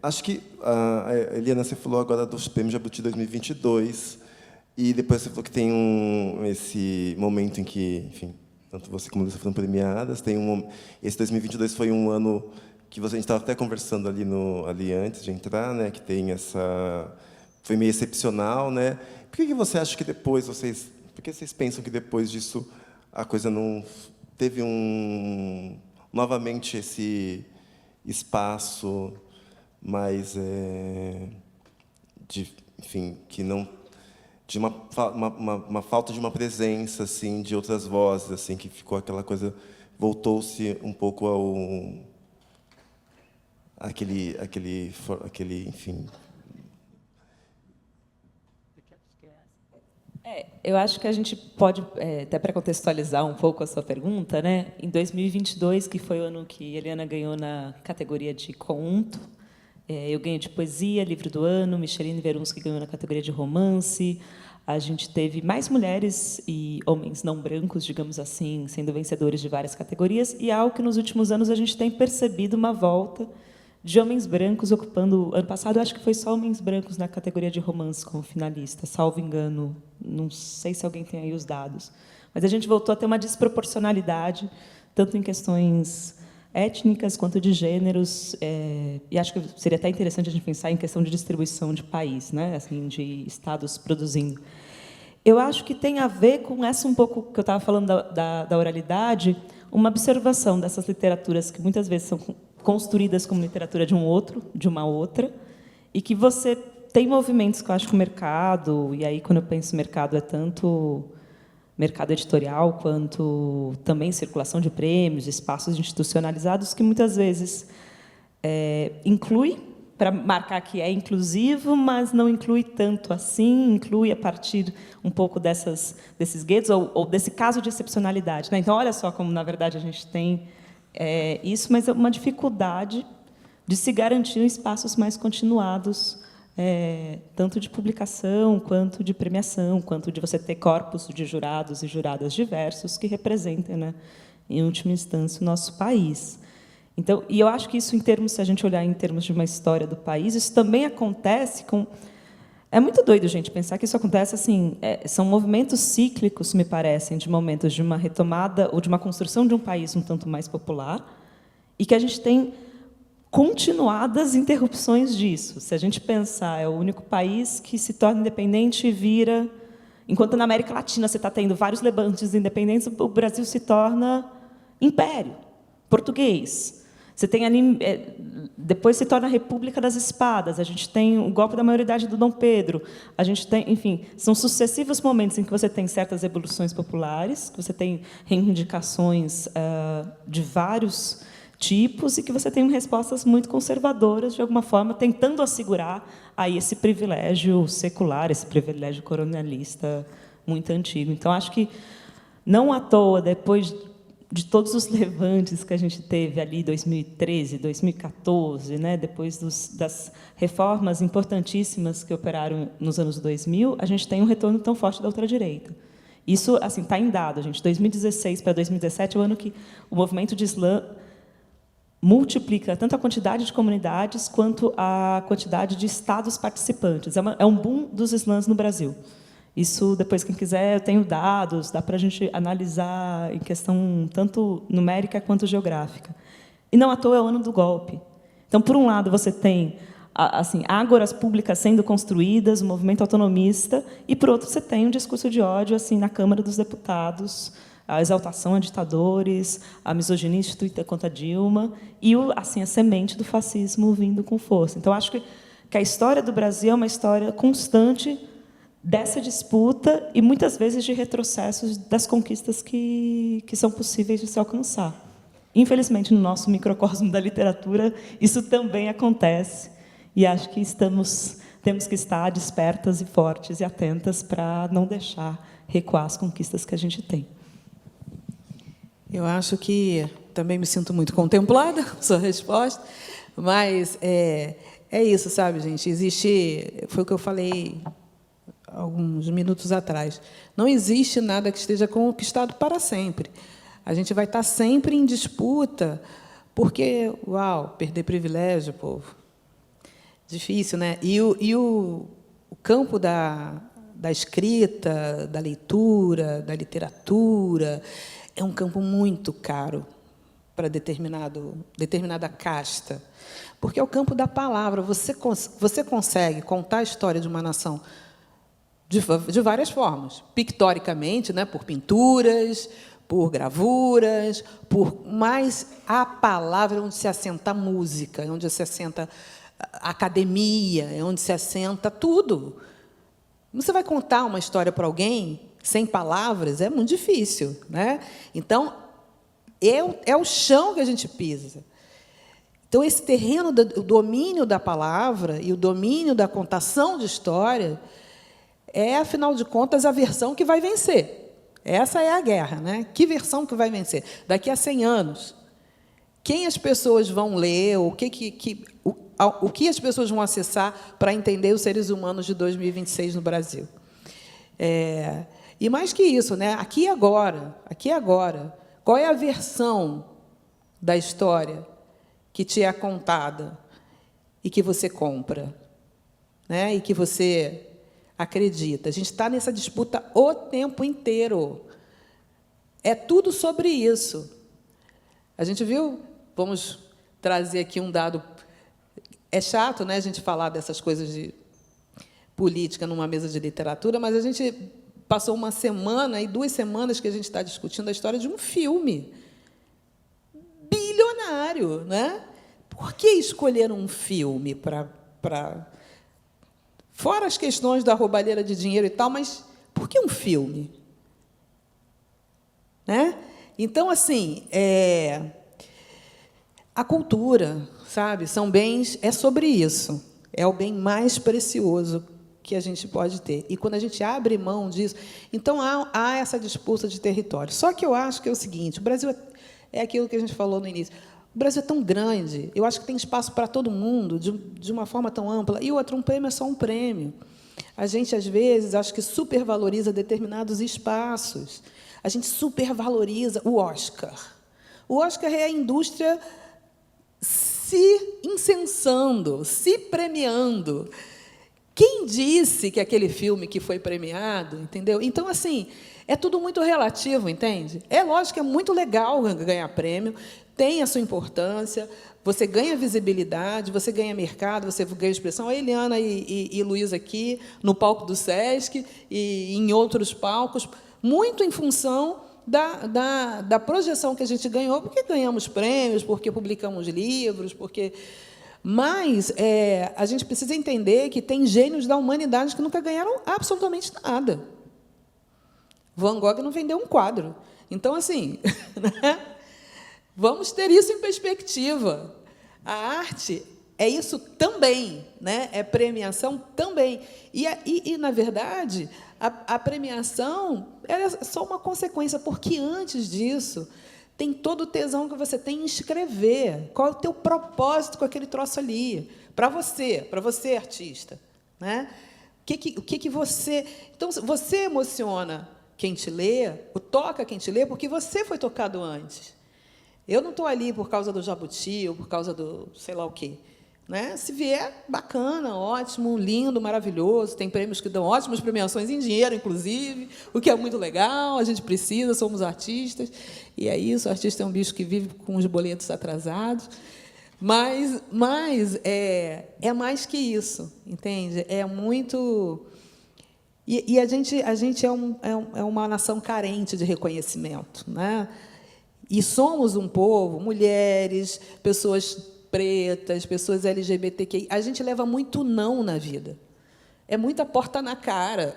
Acho que a Eliana, você falou agora dos prêmios Jabuti 2022, e depois você falou que tem esse momento em que, enfim, tanto você como você foram premiadas, esse 2022 foi um ano que a gente estava até conversando ali antes de entrar, né, que tem foi meio excepcional, né? Por que você acha que depois por que vocês pensam que depois disso a coisa não teve novamente esse espaço mais enfim, que não de uma falta de uma presença assim de outras vozes, assim, que ficou aquela coisa, voltou-se um pouco aquele, enfim. Eu acho que a gente pode, até para contextualizar um pouco a sua pergunta, né? Em 2022, que foi o ano que a Eliana ganhou na categoria de conto, eu ganhei de poesia, livro do ano, Micheline Verunski ganhou na categoria de romance. A gente teve mais mulheres e homens não brancos, digamos assim, sendo vencedores de várias categorias, e é algo que, nos últimos anos, a gente tem percebido uma volta de homens brancos ocupando... Ano passado, eu acho que foi só homens brancos na categoria de romance como finalista, salvo engano. Não sei se alguém tem aí os dados. Mas a gente voltou a ter uma desproporcionalidade, tanto em questões étnicas quanto de gêneros, e acho que seria até interessante a gente pensar em questão de distribuição de país, né, assim, de estados produzindo. Eu acho que tem a ver com essa um pouco que eu estava falando da oralidade, uma observação dessas literaturas que muitas vezes são construídas como literatura de um outro, de uma outra, e que você tem movimentos que eu acho que o mercado, e aí quando eu penso mercado é tanto mercado editorial quanto também circulação de prêmios, espaços institucionalizados, que muitas vezes inclui, para marcar que é inclusivo, mas não inclui tanto assim, inclui a partir um pouco desses guetos, ou desse caso de excepcionalidade, né? Então, olha só como, na verdade, a gente tem isso, mas é uma dificuldade de se garantir espaços mais continuados, tanto de publicação, quanto de premiação, quanto de você ter corpos de jurados e juradas diversos que representem, né, em última instância, o nosso país. Então, e eu acho que isso, se a gente olhar em termos de uma história do país, isso também acontece com... É muito doido, gente, pensar que isso acontece assim. São movimentos cíclicos, me parecem, de momentos de uma retomada ou de uma construção de um país um tanto mais popular, e que a gente tem continuadas interrupções disso. Se a gente pensar, é o único país que se torna independente e vira... Enquanto na América Latina você está tendo vários levantes independentes, o Brasil se torna império português. Você tem ali, depois se torna a República das Espadas, a gente tem o golpe da maioridade do Dom Pedro, a gente tem, enfim, são sucessivos momentos em que você tem certas revoluções populares, que você tem reivindicações de vários tipos e que você tem respostas muito conservadoras, de alguma forma, tentando assegurar aí esse privilégio secular, esse privilégio colonialista muito antigo. Então, acho que, não à toa, depois de todos os levantes que a gente teve ali, 2013, 2014, né, depois das reformas importantíssimas que operaram nos anos 2000, a gente tem um retorno tão forte da ultradireita. Isso assim está em dado, gente. 2016 para 2017 é o ano que o movimento de Islã multiplica tanto a quantidade de comunidades quanto a quantidade de estados participantes. É um boom dos islãs no Brasil. Isso, depois, quem quiser, eu tenho dados, dá para a gente analisar em questão tanto numérica quanto geográfica. E não à toa é o ano do golpe. Então, por um lado, você tem assim, ágoras públicas sendo construídas, o movimento autonomista, e, por outro, você tem um discurso de ódio assim, na Câmara dos Deputados, a exaltação a ditadores, a misoginia instituída contra Dilma, e assim, a semente do fascismo vindo com força. Então, acho que a história do Brasil é uma história constante dessa disputa e, muitas vezes, de retrocessos das conquistas que são possíveis de se alcançar. Infelizmente, no nosso microcosmo da literatura, isso também acontece, e acho que temos que estar despertas e fortes e atentas para não deixar recuar as conquistas que a gente tem. Eu acho que também me sinto muito contemplada com sua resposta, mas é isso, sabe, gente? Foi o que eu falei alguns minutos atrás, não existe nada que esteja conquistado para sempre. A gente vai estar sempre em disputa, porque, perder privilégio, povo, difícil, né? E o campo da escrita, da leitura, da literatura, é um campo muito caro para determinada casta, porque é o campo da palavra. Você consegue contar a história de uma nação de várias formas, pictoricamente, né, por pinturas, por gravuras, mas a palavra é onde se assenta a música, é onde se assenta a academia, é onde se assenta tudo. Você vai contar uma história para alguém sem palavras, é muito difícil, né? Então, é o chão que a gente pisa. Então, esse terreno do domínio da palavra e o domínio da contação de história é, afinal de contas, a versão que vai vencer. Essa é a guerra, né? Que versão que vai vencer? Daqui a 100 anos, quem as pessoas vão ler, o que as pessoas vão acessar para entender os seres humanos de 2026 no Brasil? E mais que isso, né? Aqui e agora, qual é a versão da história que te é contada e que você compra, né? E que você acredita? A gente está nessa disputa o tempo inteiro. É tudo sobre isso. A gente viu? Vamos trazer aqui um dado. É chato, né, a gente falar dessas coisas de política numa mesa de literatura, mas a gente passou uma semana e 2 semanas que a gente está discutindo a história de um filme bilionário, né? Por que escolher um filme para fora as questões da roubalheira de dinheiro e tal, mas por que um filme? Né? Então, assim, a cultura, sabe, são bens, é sobre isso. É o bem mais precioso que a gente pode ter. E quando a gente abre mão disso, então há essa disputa de território. Só que eu acho que é o seguinte, o Brasil é aquilo que a gente falou no início. O Brasil é tão grande, eu acho que tem espaço para todo mundo, de uma forma tão ampla. E outra, um prêmio é só um prêmio. A gente, às vezes, acho que supervaloriza determinados espaços. A gente supervaloriza o Oscar. O Oscar é a indústria se incensando, se premiando. Quem disse que aquele filme que foi premiado, entendeu? Então, assim, é tudo muito relativo, entende? É lógico que é muito legal ganhar prêmio, tem a sua importância, você ganha visibilidade, você ganha mercado, você ganha expressão. A Eliana e Luísa aqui, no palco do Sesc e em outros palcos, muito em função da projeção que a gente ganhou, porque ganhamos prêmios, porque publicamos livros, porque... Mas a gente precisa entender que tem gênios da humanidade que nunca ganharam absolutamente nada. Van Gogh não vendeu um quadro. Então, assim, né? Vamos ter isso em perspectiva. A arte é isso também, né? É premiação também. E na verdade, a premiação é só uma consequência, porque, antes disso, tem todo o tesão que você tem em escrever. Qual é o teu propósito com aquele troço ali? Para você, artista. Né? O que você... Então, você emociona quem te lê, ou toca quem te lê, porque você foi tocado antes. Eu não estou ali por causa do jabuti, ou por causa do sei lá o quê. Né? Se vier, bacana, ótimo, lindo, maravilhoso. Tem prêmios que dão ótimas premiações em dinheiro, inclusive, o que é muito legal. A gente precisa, somos artistas. E é isso, o artista é um bicho que vive com os boletos atrasados. Mas é mais que isso, entende? É muito... E a gente é uma nação carente de reconhecimento. Né? E somos um povo, mulheres, pessoas pretas, pessoas LGBTQI, a gente leva muito não na vida. É muita porta na cara,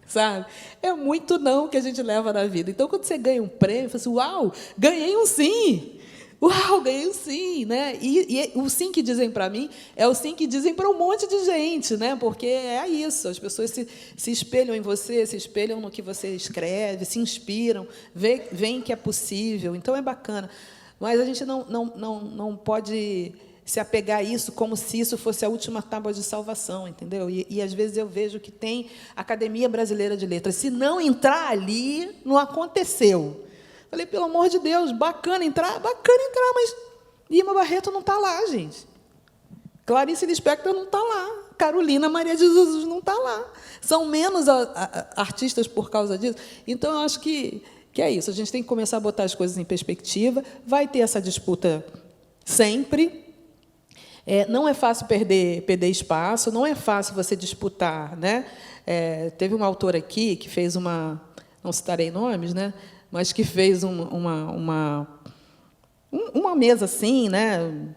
sabe? É muito não que a gente leva na vida. Então, quando você ganha um prêmio, você fala assim, uau, ganhei um sim! Uau, ganhei um sim! Né? E o sim que dizem para mim é o sim que dizem para um monte de gente, né? Porque é isso, as pessoas se espelham em você, se espelham no que você escreve, se inspiram, veem que é possível. Então, é bacana. Mas a gente não pode se apegar a isso como se isso fosse a última tábua de salvação, entendeu? E às vezes eu vejo que tem Academia Brasileira de Letras. Se não entrar ali, não aconteceu. Falei, pelo amor de Deus, bacana entrar, mas Lima Barreto não está lá, gente. Clarice Lispector não está lá. Carolina Maria de Jesus não está lá. São menos artistas por causa disso. Então, eu acho que é isso. A gente tem que começar a botar as coisas em perspectiva. Vai ter essa disputa sempre. Não é fácil perder espaço, não é fácil você disputar, né? Teve uma autora aqui que fez não citarei nomes, né? Mas que fez uma mesa assim, né?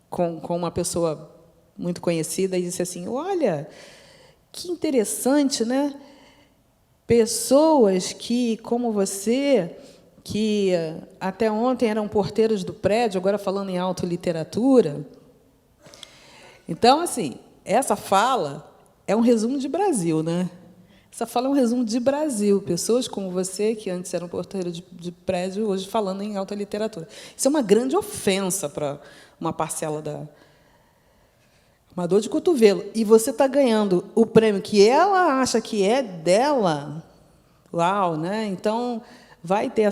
Com uma pessoa muito conhecida e disse assim: olha, que interessante, né? Pessoas que, como você, que até ontem eram porteiros do prédio, agora falando em autoliteratura. Então, assim, essa fala é um resumo de Brasil, né? Essa fala é um resumo de Brasil. Pessoas como você, que antes eram porteiros de prédio, hoje falando em alta literatura. Isso é uma grande ofensa para uma parcela uma dor de cotovelo. E você está ganhando o prêmio que ela acha que é dela. Uau, né? Então, vai ter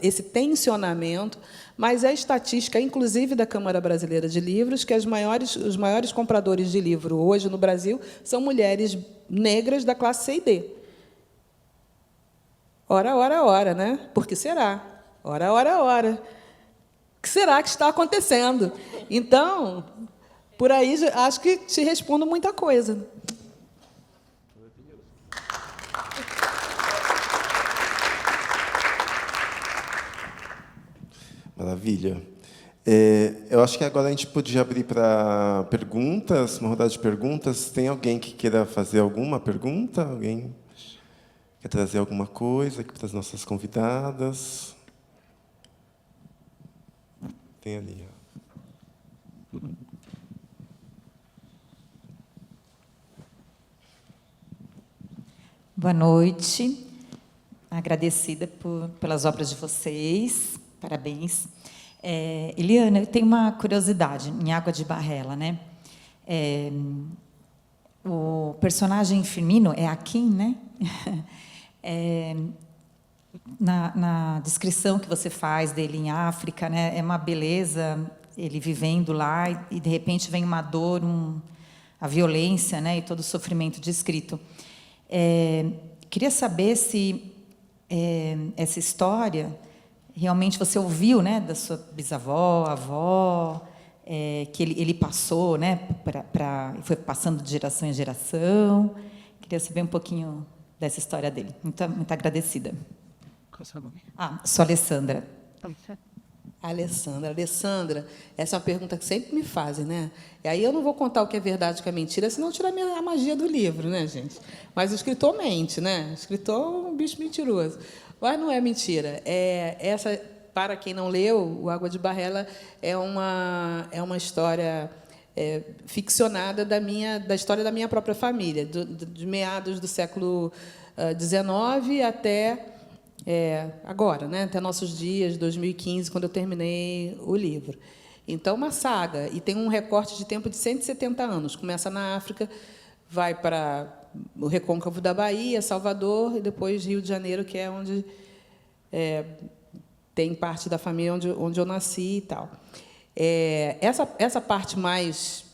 esse tensionamento, mas é estatística, inclusive, da Câmara Brasileira de Livros, que os maiores compradores de livro hoje no Brasil são mulheres negras da classe C e D. Ora, né? Por que será? Ora. O que será que está acontecendo? Então, por aí, acho que te respondo muita coisa. Maravilha. Eu acho que agora a gente podia abrir para perguntas, uma rodada de perguntas. Tem alguém que queira fazer alguma pergunta? Alguém quer trazer alguma coisa aqui para as nossas convidadas? Tem ali. Boa noite. Agradecida pelas obras de vocês. Parabéns. Eliana, eu tenho uma curiosidade em Água de Barrela, né? O personagem feminino é Akin, né? Na descrição que você faz dele em África, né? É uma beleza, ele vivendo lá e de repente vem uma dor, a violência, né? E todo o sofrimento descrito. Queria saber se essa história realmente você ouviu, né, da sua bisavó, avó, que ele passou, né, foi passando de geração em geração. Queria saber um pouquinho dessa história dele. Muito agradecida. Qual é o seu nome? Sou Alessandra. Alessandra, essa é uma pergunta que sempre me fazem, né? E aí eu não vou contar o que é verdade e o que é mentira, senão tira a magia do livro, né, gente? Mas o escritor mente, né? O escritor é um bicho mentiroso. Mas não é mentira. Essa, para quem não leu, o Água de Barrela é uma história ficcionada da história da minha própria família, de meados do século XIX até agora, né, até nossos dias, 2015, quando eu terminei o livro. Então, uma saga, e tem um recorte de tempo de 170 anos. Começa na África, vai para o recôncavo da Bahia, Salvador, e depois Rio de Janeiro, que é onde tem parte da família onde eu nasci e tal. Essa parte mais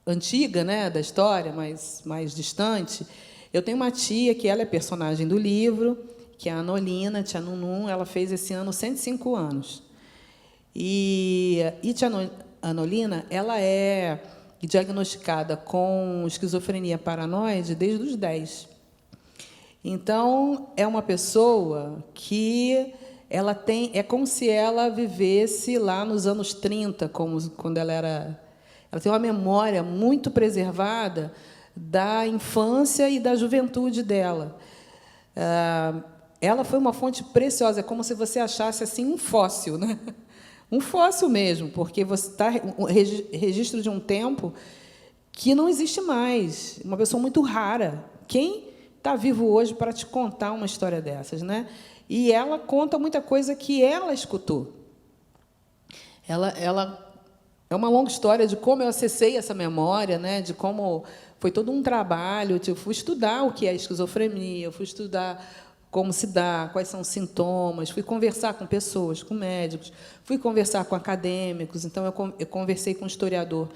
antiga, né, da história, mais distante, eu tenho uma tia que ela é personagem do livro, que é a Anolina, tia Nunum. Ela fez esse ano 105 anos. E tia Anolina, ela é diagnosticada com esquizofrenia paranoide desde os 10. Então, é uma pessoa que é como se ela vivesse lá nos anos 30, quando ela tem uma memória muito preservada da infância e da juventude dela. Ela foi uma fonte preciosa, é como se você achasse assim um fóssil, né? Um fóssil mesmo, porque você está registro de um tempo que não existe mais, uma pessoa muito rara. Quem está vivo hoje para te contar uma história dessas, né? E ela conta muita coisa que ela escutou. Ela é uma longa história de como eu acessei essa memória, né? De como foi todo um trabalho. Eu fui estudar o que é esquizofrenia, eu fui estudar como se dá, quais são os sintomas, fui conversar com pessoas, com médicos, fui conversar com acadêmicos. Então, eu conversei com um historiador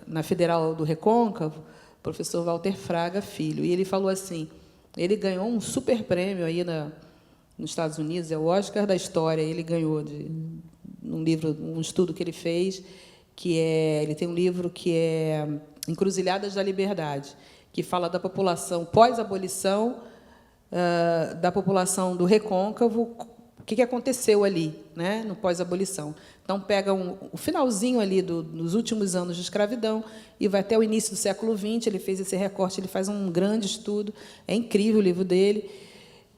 na Federal do Recôncavo, professor Walter Fraga Filho, e ele falou assim, ele ganhou um super prêmio aí nos Estados Unidos, é o Oscar da História, ele ganhou num livro, um estudo que ele fez, ele tem um livro que é Encruzilhadas da Liberdade, que fala da população pós-abolição, da população do Recôncavo, o que aconteceu ali, né, no pós-abolição. Então, pega o finalzinho ali dos últimos anos de escravidão e vai até o início do século XX, ele fez esse recorte, ele faz um grande estudo, é incrível o livro dele.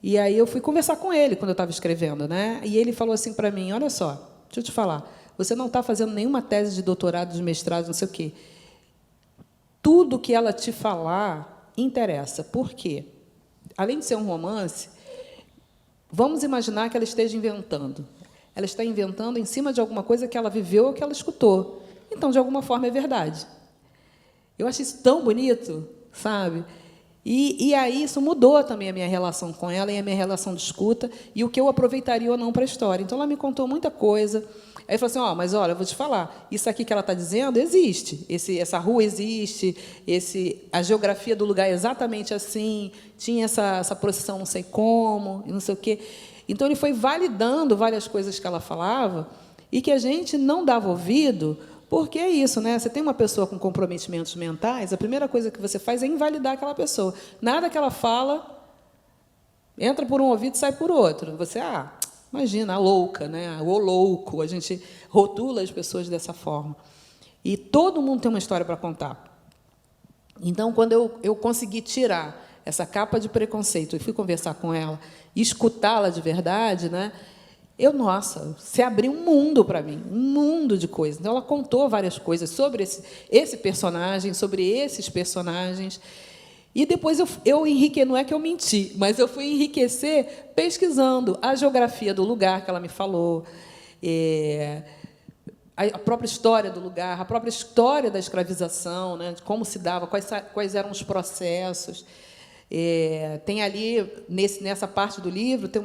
E aí eu fui conversar com ele quando eu estava escrevendo, né? E ele falou assim para mim, olha só, deixa eu te falar, você não está fazendo nenhuma tese de doutorado, de mestrado, não sei o quê. Tudo que ela te falar interessa. Por quê? Além de ser um romance, vamos imaginar que ela esteja inventando. Ela está inventando em cima de alguma coisa que ela viveu ou que ela escutou. Então, de alguma forma, é verdade. Eu acho isso tão bonito, sabe? E aí isso mudou também a minha relação com ela e a minha relação de escuta e o que eu aproveitaria ou não para a história. Então, ela me contou muita coisa. Aí falou assim, mas olha, eu vou te falar, isso aqui que ela está dizendo existe, essa rua existe, a geografia do lugar é exatamente assim, tinha essa procissão não sei como, e não sei o quê. Então, ele foi validando várias coisas que ela falava e que a gente não dava ouvido, porque é isso, né? Você tem uma pessoa com comprometimentos mentais, a primeira coisa que você faz é invalidar aquela pessoa. Nada que ela fala entra por um ouvido e sai por outro. Você, imagina, a louca, né? O louco. A gente rotula as pessoas dessa forma. E todo mundo tem uma história para contar. Então, quando eu consegui tirar essa capa de preconceito e fui conversar com ela e escutá-la de verdade, né? Nossa, se abriu um mundo para mim, um mundo de coisas. Então, ela contou várias coisas sobre esse personagem, sobre esses personagens. E depois eu enriqueci, não é que eu menti, mas eu fui enriquecer pesquisando a geografia do lugar que ela me falou, a própria história do lugar, a própria história da escravização, né, de como se dava, quais eram os processos. Tem ali, nessa parte do livro, tem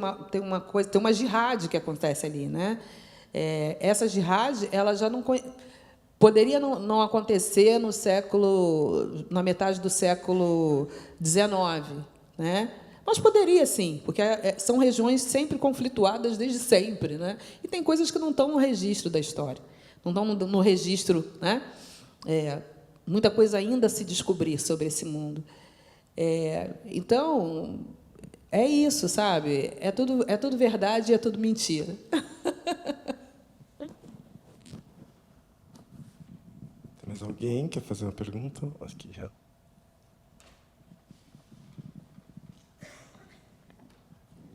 uma jihad que acontece ali, né? Essa jihad, ela já não poderia não acontecer na metade do século XIX, né? Mas poderia, sim, porque são regiões sempre conflituadas desde sempre, né? E tem coisas que não estão no registro da história, não estão no registro, né? Muita coisa ainda a se descobrir sobre esse mundo. Então, é isso, sabe? É tudo verdade e é tudo mentira. Tem mais alguém que quer fazer uma pergunta? Acho que já.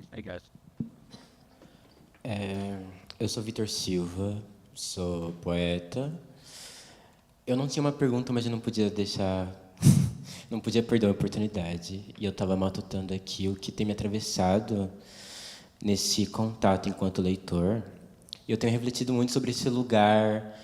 Obrigado. Eu sou Vitor Silva, sou poeta. Eu não tinha uma pergunta, mas eu não podia não podia perder a oportunidade. E eu estava matutando aqui o que tem me atravessado nesse contato enquanto leitor. E eu tenho refletido muito sobre esse lugar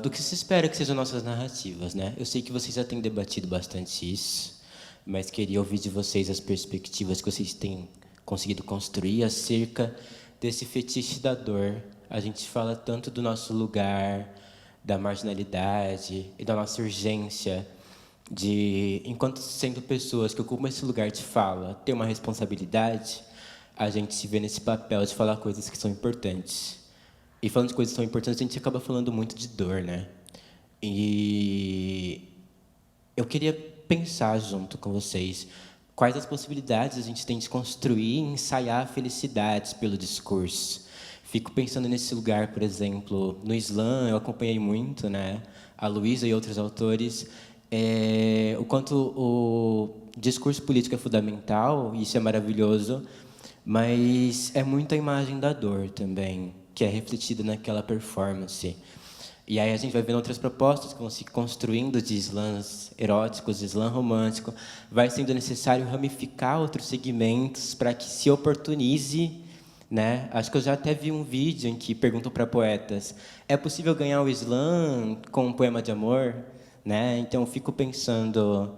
do que se espera que sejam nossas narrativas, né? Eu sei que vocês já têm debatido bastante isso, mas queria ouvir de vocês as perspectivas que vocês têm conseguido construir acerca desse fetiche da dor. A gente fala tanto do nosso lugar, da marginalidade e da nossa urgência de, enquanto sendo pessoas que ocupam esse lugar de fala, ter uma responsabilidade, a gente se vê nesse papel de falar coisas que são importantes. E falando de coisas que são importantes, a gente acaba falando muito de dor, né? E eu queria pensar junto com vocês quais as possibilidades a gente tem de construir e ensaiar felicidades pelo discurso. Fico pensando nesse lugar, por exemplo, no Islã, eu acompanhei muito, né? A Luísa e outros autores, o quanto o discurso político é fundamental, isso é maravilhoso, mas é muito a imagem da dor também, que é refletida naquela performance. E aí a gente vai vendo outras propostas que vão se construindo de slams eróticos, de slam romântico. Vai sendo necessário ramificar outros segmentos para que se oportunize, né? Acho que eu já até vi um vídeo em que perguntam para poetas: é possível ganhar o slam com um poema de amor? Né? Então, eu fico pensando...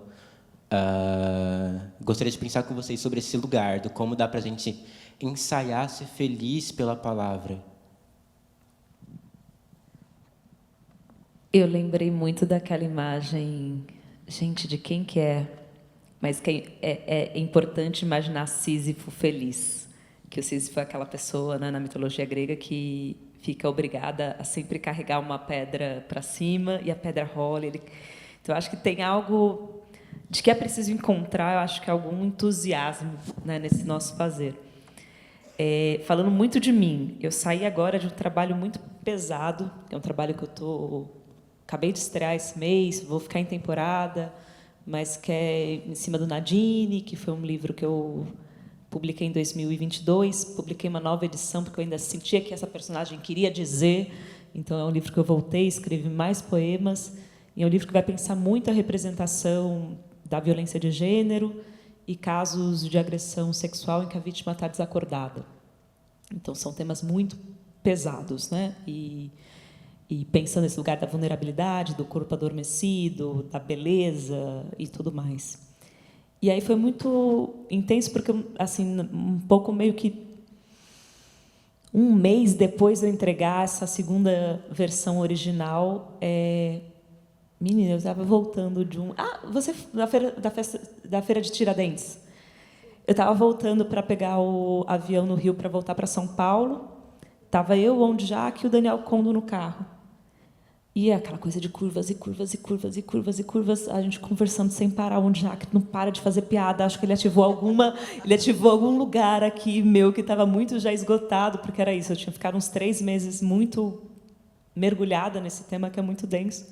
gostaria de pensar com vocês sobre esse lugar, do como dá para a gente ensaiar ser feliz pela palavra. Eu lembrei muito daquela imagem, gente, de quem que é? Mas é importante imaginar Sísifo feliz, que o Sísifo é aquela pessoa, né, na mitologia grega que fica obrigada a sempre carregar uma pedra para cima e a pedra rola. Então, eu acho que tem algo de que é preciso encontrar, eu acho que algum entusiasmo, né, nesse nosso fazer. Falando muito de mim, eu saí agora de um trabalho muito pesado, que é um trabalho que acabei de estrear esse mês, vou ficar em temporada, mas que é em cima do Nadine, que foi um livro que eu publiquei em 2022, publiquei uma nova edição, porque eu ainda sentia que essa personagem queria dizer, então é um livro que eu voltei, escrevi mais poemas, e é um livro que vai pensar muito a representação da violência de gênero e casos de agressão sexual em que a vítima está desacordada. Então, são temas muito pesados, né? E pensando nesse lugar da vulnerabilidade, do corpo adormecido, da beleza e tudo mais. E aí foi muito intenso, porque, assim, um pouco meio que um mês depois de eu entregar essa segunda versão original, menina, eu estava voltando de um... você da feira de Tiradentes. Eu estava voltando para pegar o avião no Rio para voltar para São Paulo. Estava eu, o Ondjak e o Daniel Condo no carro. E aquela coisa de curvas e curvas e curvas e curvas e curvas, a gente conversando sem parar, onde já não para de fazer piada, acho que ele ativou algum lugar aqui meu que estava muito já esgotado, porque era isso, eu tinha ficado uns 3 meses muito mergulhada nesse tema que é muito denso.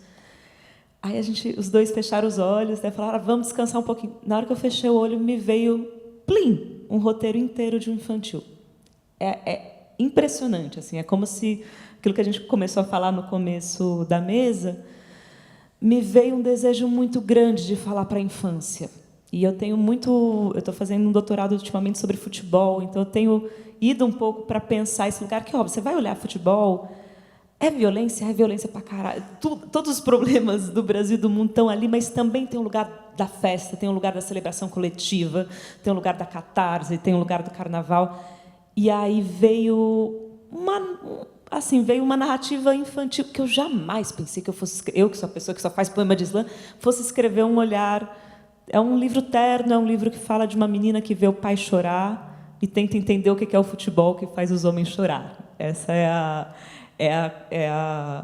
Aí os dois fecharam os olhos, né, falaram, vamos descansar um pouquinho. Na hora que eu fechei o olho, me veio, plim, um roteiro inteiro de um infantil. É impressionante, assim, é como se aquilo que a gente começou a falar no começo da mesa, me veio um desejo muito grande de falar para a infância. E eu estou fazendo um doutorado ultimamente sobre futebol, então eu tenho ido um pouco para pensar esse lugar que, óbvio, você vai olhar futebol, é violência para caralho. Todos os problemas do Brasil e do mundo estão ali, mas também tem um lugar da festa, tem um lugar da celebração coletiva, tem um lugar da catarse, tem um lugar do carnaval. E aí veio uma narrativa infantil que eu jamais pensei que eu que sou a pessoa que só faz poema de slam, fosse escrever um olhar. É um livro terno, é um livro que fala de uma menina que vê o pai chorar e tenta entender o que é o futebol que faz os homens chorar. Essa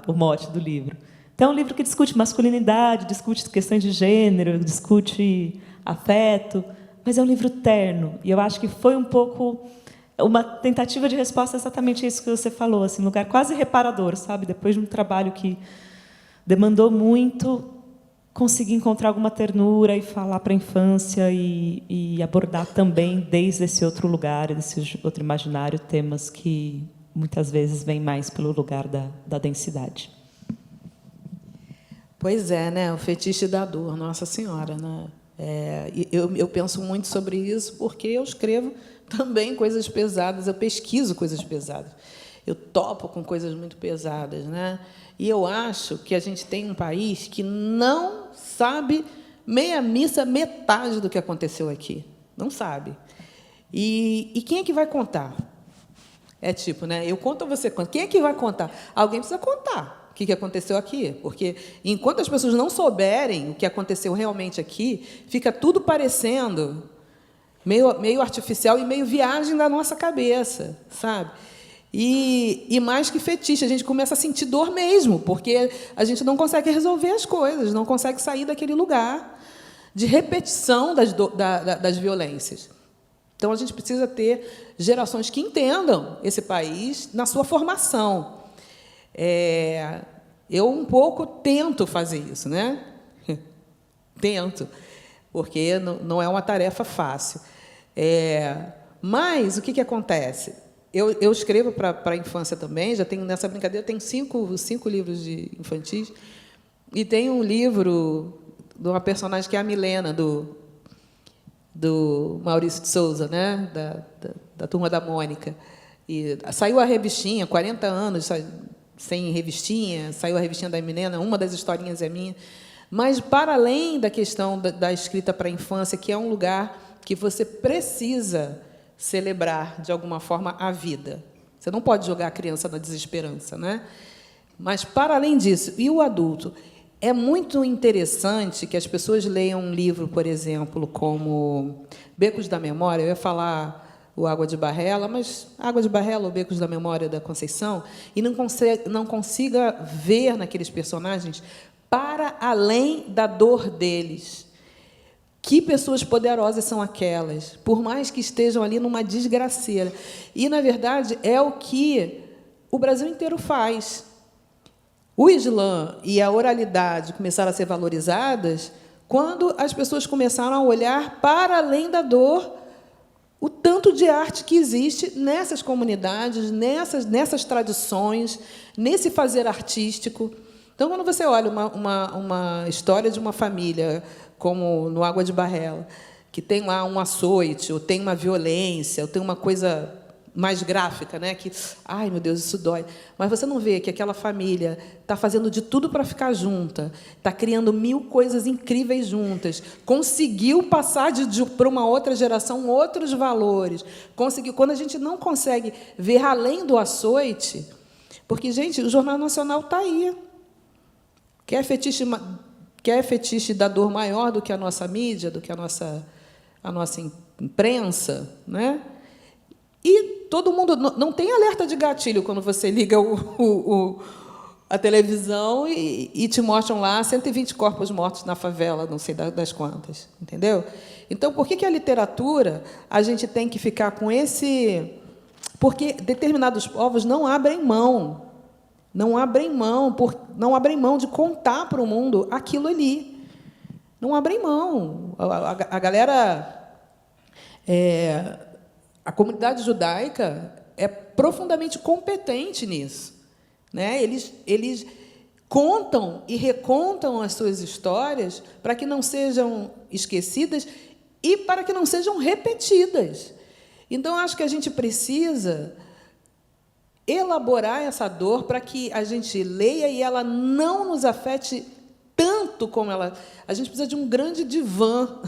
o mote do livro. Então, é um livro que discute masculinidade, discute questões de gênero, discute afeto, mas é um livro terno. E eu acho que foi um pouco uma tentativa de resposta exatamente a isso que você falou, assim, um lugar quase reparador, sabe? Depois de um trabalho que demandou muito, conseguir encontrar alguma ternura e falar para a infância e abordar também, desde esse outro lugar, desse outro imaginário, temas que muitas vezes vêm mais pelo lugar da densidade. Pois é, né? O fetiche da dor, Nossa Senhora, né? Eu penso muito sobre isso porque eu escrevo também coisas pesadas, eu pesquiso coisas pesadas, eu topo com coisas muito pesadas, né? E eu acho que a gente tem um país que não sabe meia missa, metade do que aconteceu aqui. Não sabe. E quem é que vai contar? É tipo, né? Eu conto ou você conta? Quem é que vai contar? Alguém precisa contar o que aconteceu aqui. Porque, enquanto as pessoas não souberem o que aconteceu realmente aqui, fica tudo parecendo meio artificial e meio viagem da nossa cabeça, sabe? E mais que fetiche, a gente começa a sentir dor mesmo, porque a gente não consegue resolver as coisas, não consegue sair daquele lugar de repetição das violências. Então, a gente precisa ter gerações que entendam esse país na sua formação. Eu um pouco tento fazer isso, né? Tento, porque não é uma tarefa fácil. Mas o que acontece? eu escrevo para a infância também, já tenho, nessa brincadeira, tem cinco livros de infantis, e tem um livro de uma personagem que é a Milena, do Maurício de Souza, né? da Turma da Mônica. E saiu a revistinha, 40 anos sem revistinha, saiu a revistinha da Milena, uma das historinhas é minha. Mas, para além da questão da escrita para a infância, que é um lugar que você precisa celebrar, de alguma forma, a vida. Você não pode jogar a criança na desesperança, né? Mas, para além disso, e o adulto? É muito interessante que as pessoas leiam um livro, por exemplo, como Becos da Memória. Eu ia falar o Água de Barrela, mas Água de Barrela ou Becos da Memória da Conceição, e não consiga ver naqueles personagens para além da dor deles. Que pessoas poderosas são aquelas, por mais que estejam ali numa desgraceira. E, na verdade, é o que o Brasil inteiro faz. O Islã e a oralidade começaram a ser valorizadas quando as pessoas começaram a olhar para além da dor o tanto de arte que existe nessas comunidades, nessas tradições, nesse fazer artístico. Então, quando você olha uma história de uma família, como no Água de Barrela, que tem lá um açoite, ou tem uma violência, ou tem uma coisa mais gráfica, né? Que, ai, meu Deus, isso dói. Mas você não vê que aquela família está fazendo de tudo para ficar junta, está criando 1000 coisas incríveis juntas, conseguiu passar para uma outra geração outros valores, conseguiu. Quando a gente não consegue ver além do açoite, porque, gente, o Jornal Nacional está aí. Quer fetiche da dor maior do que a nossa mídia, do que a nossa imprensa, né? E todo mundo não tem alerta de gatilho quando você liga a televisão e te mostram lá 120 corpos mortos na favela, não sei das quantas, entendeu? Então, por que a literatura a gente tem que ficar com esse? Porque determinados povos não abrem mão. Não abrem mão de contar para o mundo aquilo ali. Não abrem mão. A galera, a comunidade judaica é profundamente competente nisso, né? Eles contam e recontam as suas histórias para que não sejam esquecidas e para que não sejam repetidas. Então, acho que a gente precisa elaborar essa dor para que a gente leia e ela não nos afete tanto como ela. A gente precisa de um grande divã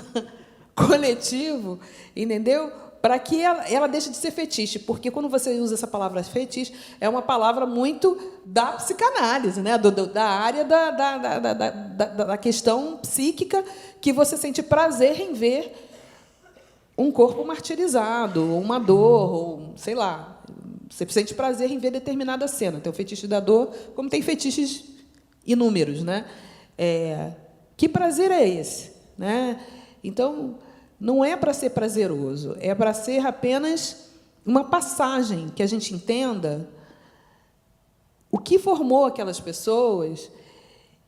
coletivo, entendeu? Para que ela deixe de ser fetiche, porque quando você usa essa palavra fetiche, é uma palavra muito da psicanálise, né? Da área da questão psíquica, que você sente prazer em ver um corpo martirizado, ou uma dor, ou sei lá. Você sente prazer em ver determinada cena. Tem o fetiche da dor, como tem fetiches inúmeros, né? Que prazer é esse, né? Então, não é para ser prazeroso, é para ser apenas uma passagem que a gente entenda o que formou aquelas pessoas.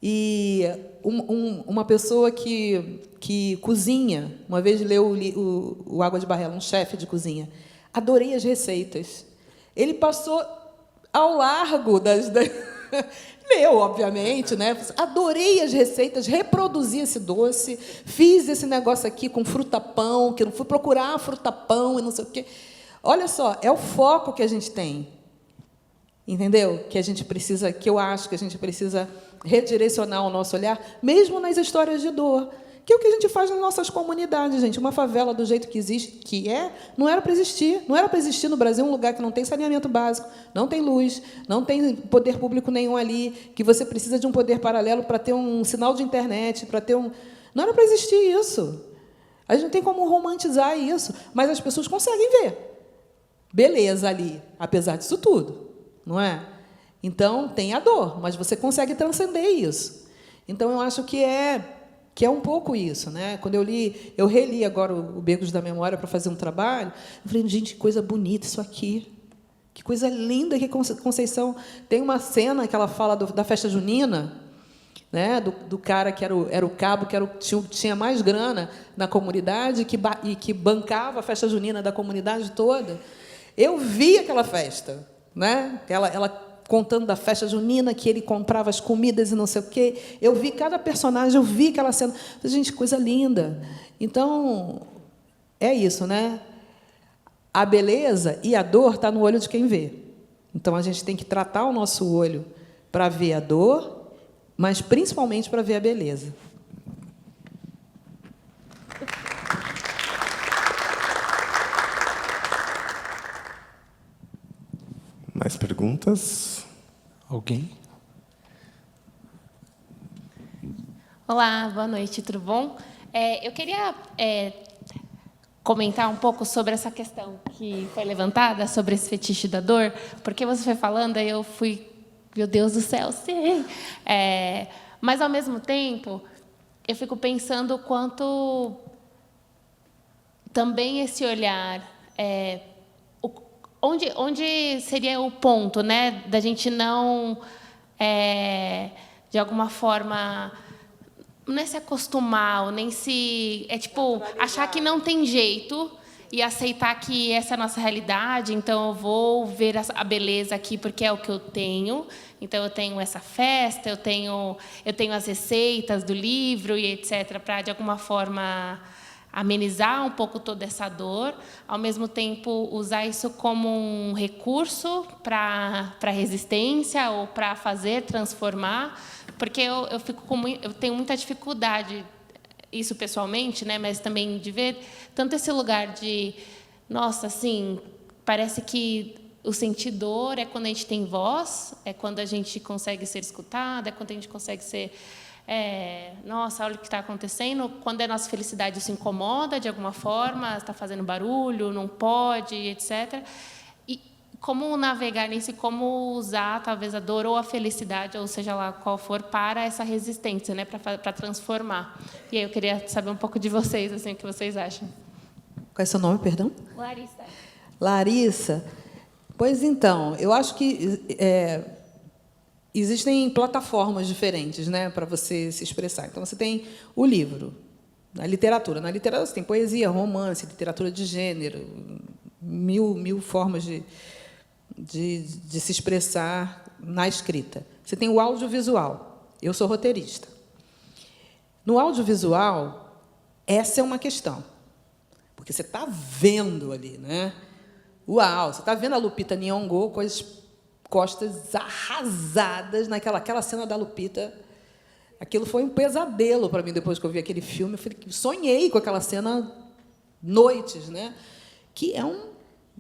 E uma pessoa que cozinha, uma vez leu o Água de Barrela, um chefe de cozinha, adorei as receitas. Ele passou ao largo leu, obviamente, né? Adorei as receitas, reproduzi esse doce, fiz esse negócio aqui com fruta-pão, que eu não fui procurar fruta-pão e não sei o quê. Olha só, é o foco que a gente tem, entendeu? Que eu acho que a gente precisa redirecionar o nosso olhar, mesmo nas histórias de dor, que é o que a gente faz nas nossas comunidades, gente. Uma favela do jeito que existe, não era para existir. Não era para existir no Brasil um lugar que não tem saneamento básico, não tem luz, não tem poder público nenhum ali, que você precisa de um poder paralelo para ter um sinal de internet, para ter um... Não era para existir isso. A gente não tem como romantizar isso, mas as pessoas conseguem ver beleza ali, apesar disso tudo, não é? Então, tem a dor, mas você consegue transcender isso. Então, eu acho que é um pouco isso, né? Quando eu reli agora o Becos da Memória para fazer um trabalho, eu falei, gente, que coisa bonita isso aqui, que coisa linda que Conceição. Tem uma cena que ela fala da festa junina, né? Do cara que era o cabo, que tinha mais grana na comunidade e que bancava a festa junina da comunidade toda. Eu vi aquela festa, né? Ela contando da festa junina, que ele comprava as comidas e não sei o quê. Eu vi cada personagem, eu vi aquela cena. Gente, coisa linda. Então, é isso, né? A beleza e a dor está no olho de quem vê. Então, a gente tem que tratar o nosso olho para ver a dor, mas, principalmente, para ver a beleza. Mais perguntas? Alguém? Olá, boa noite, tudo bom? Eu queria comentar um pouco sobre essa questão que foi levantada, sobre esse fetiche da dor, porque você foi falando, aí eu fui, meu Deus do céu, sim. Mas, ao mesmo tempo, eu fico pensando o quanto também esse olhar... Onde seria o ponto, né, da gente não, de alguma forma, não é se acostumar, ou nem se... tipo, achar que não tem jeito e aceitar que essa é a nossa realidade, então eu vou ver a beleza aqui porque é o que eu tenho. Então, eu tenho essa festa, eu tenho as receitas do livro e etc., para, de alguma forma... amenizar um pouco toda essa dor, ao mesmo tempo usar isso como um recurso para resistência ou para fazer, transformar, porque eu tenho muita dificuldade, isso pessoalmente, né, mas também de ver tanto esse lugar de, nossa, assim, parece que o sentir dor é quando a gente tem voz, é quando a gente consegue ser escutada, é quando a gente consegue ser... nossa, olha o que está acontecendo. Quando é nossa felicidade, isso incomoda de alguma forma, está fazendo barulho, não pode, etc. E como navegar nisso e como usar, talvez, a dor ou a felicidade, ou seja lá qual for, para essa resistência, né, para transformar. E aí eu queria saber um pouco de vocês, assim, o que vocês acham. Qual é seu nome, perdão? Larissa. Larissa. Pois então, eu acho que... existem plataformas diferentes, né, para você se expressar. Então, você tem o livro, a literatura. Na literatura, você tem poesia, romance, literatura de gênero, mil formas de se expressar na escrita. Você tem o audiovisual. Eu sou roteirista. No audiovisual, essa é uma questão, porque você está vendo ali, né? Uau! Você está vendo a Lupita Nyong'o com as costas arrasadas aquela cena da Lupita. Aquilo foi um pesadelo para mim depois que eu vi aquele filme. Eu sonhei com aquela cena noites, né? Que é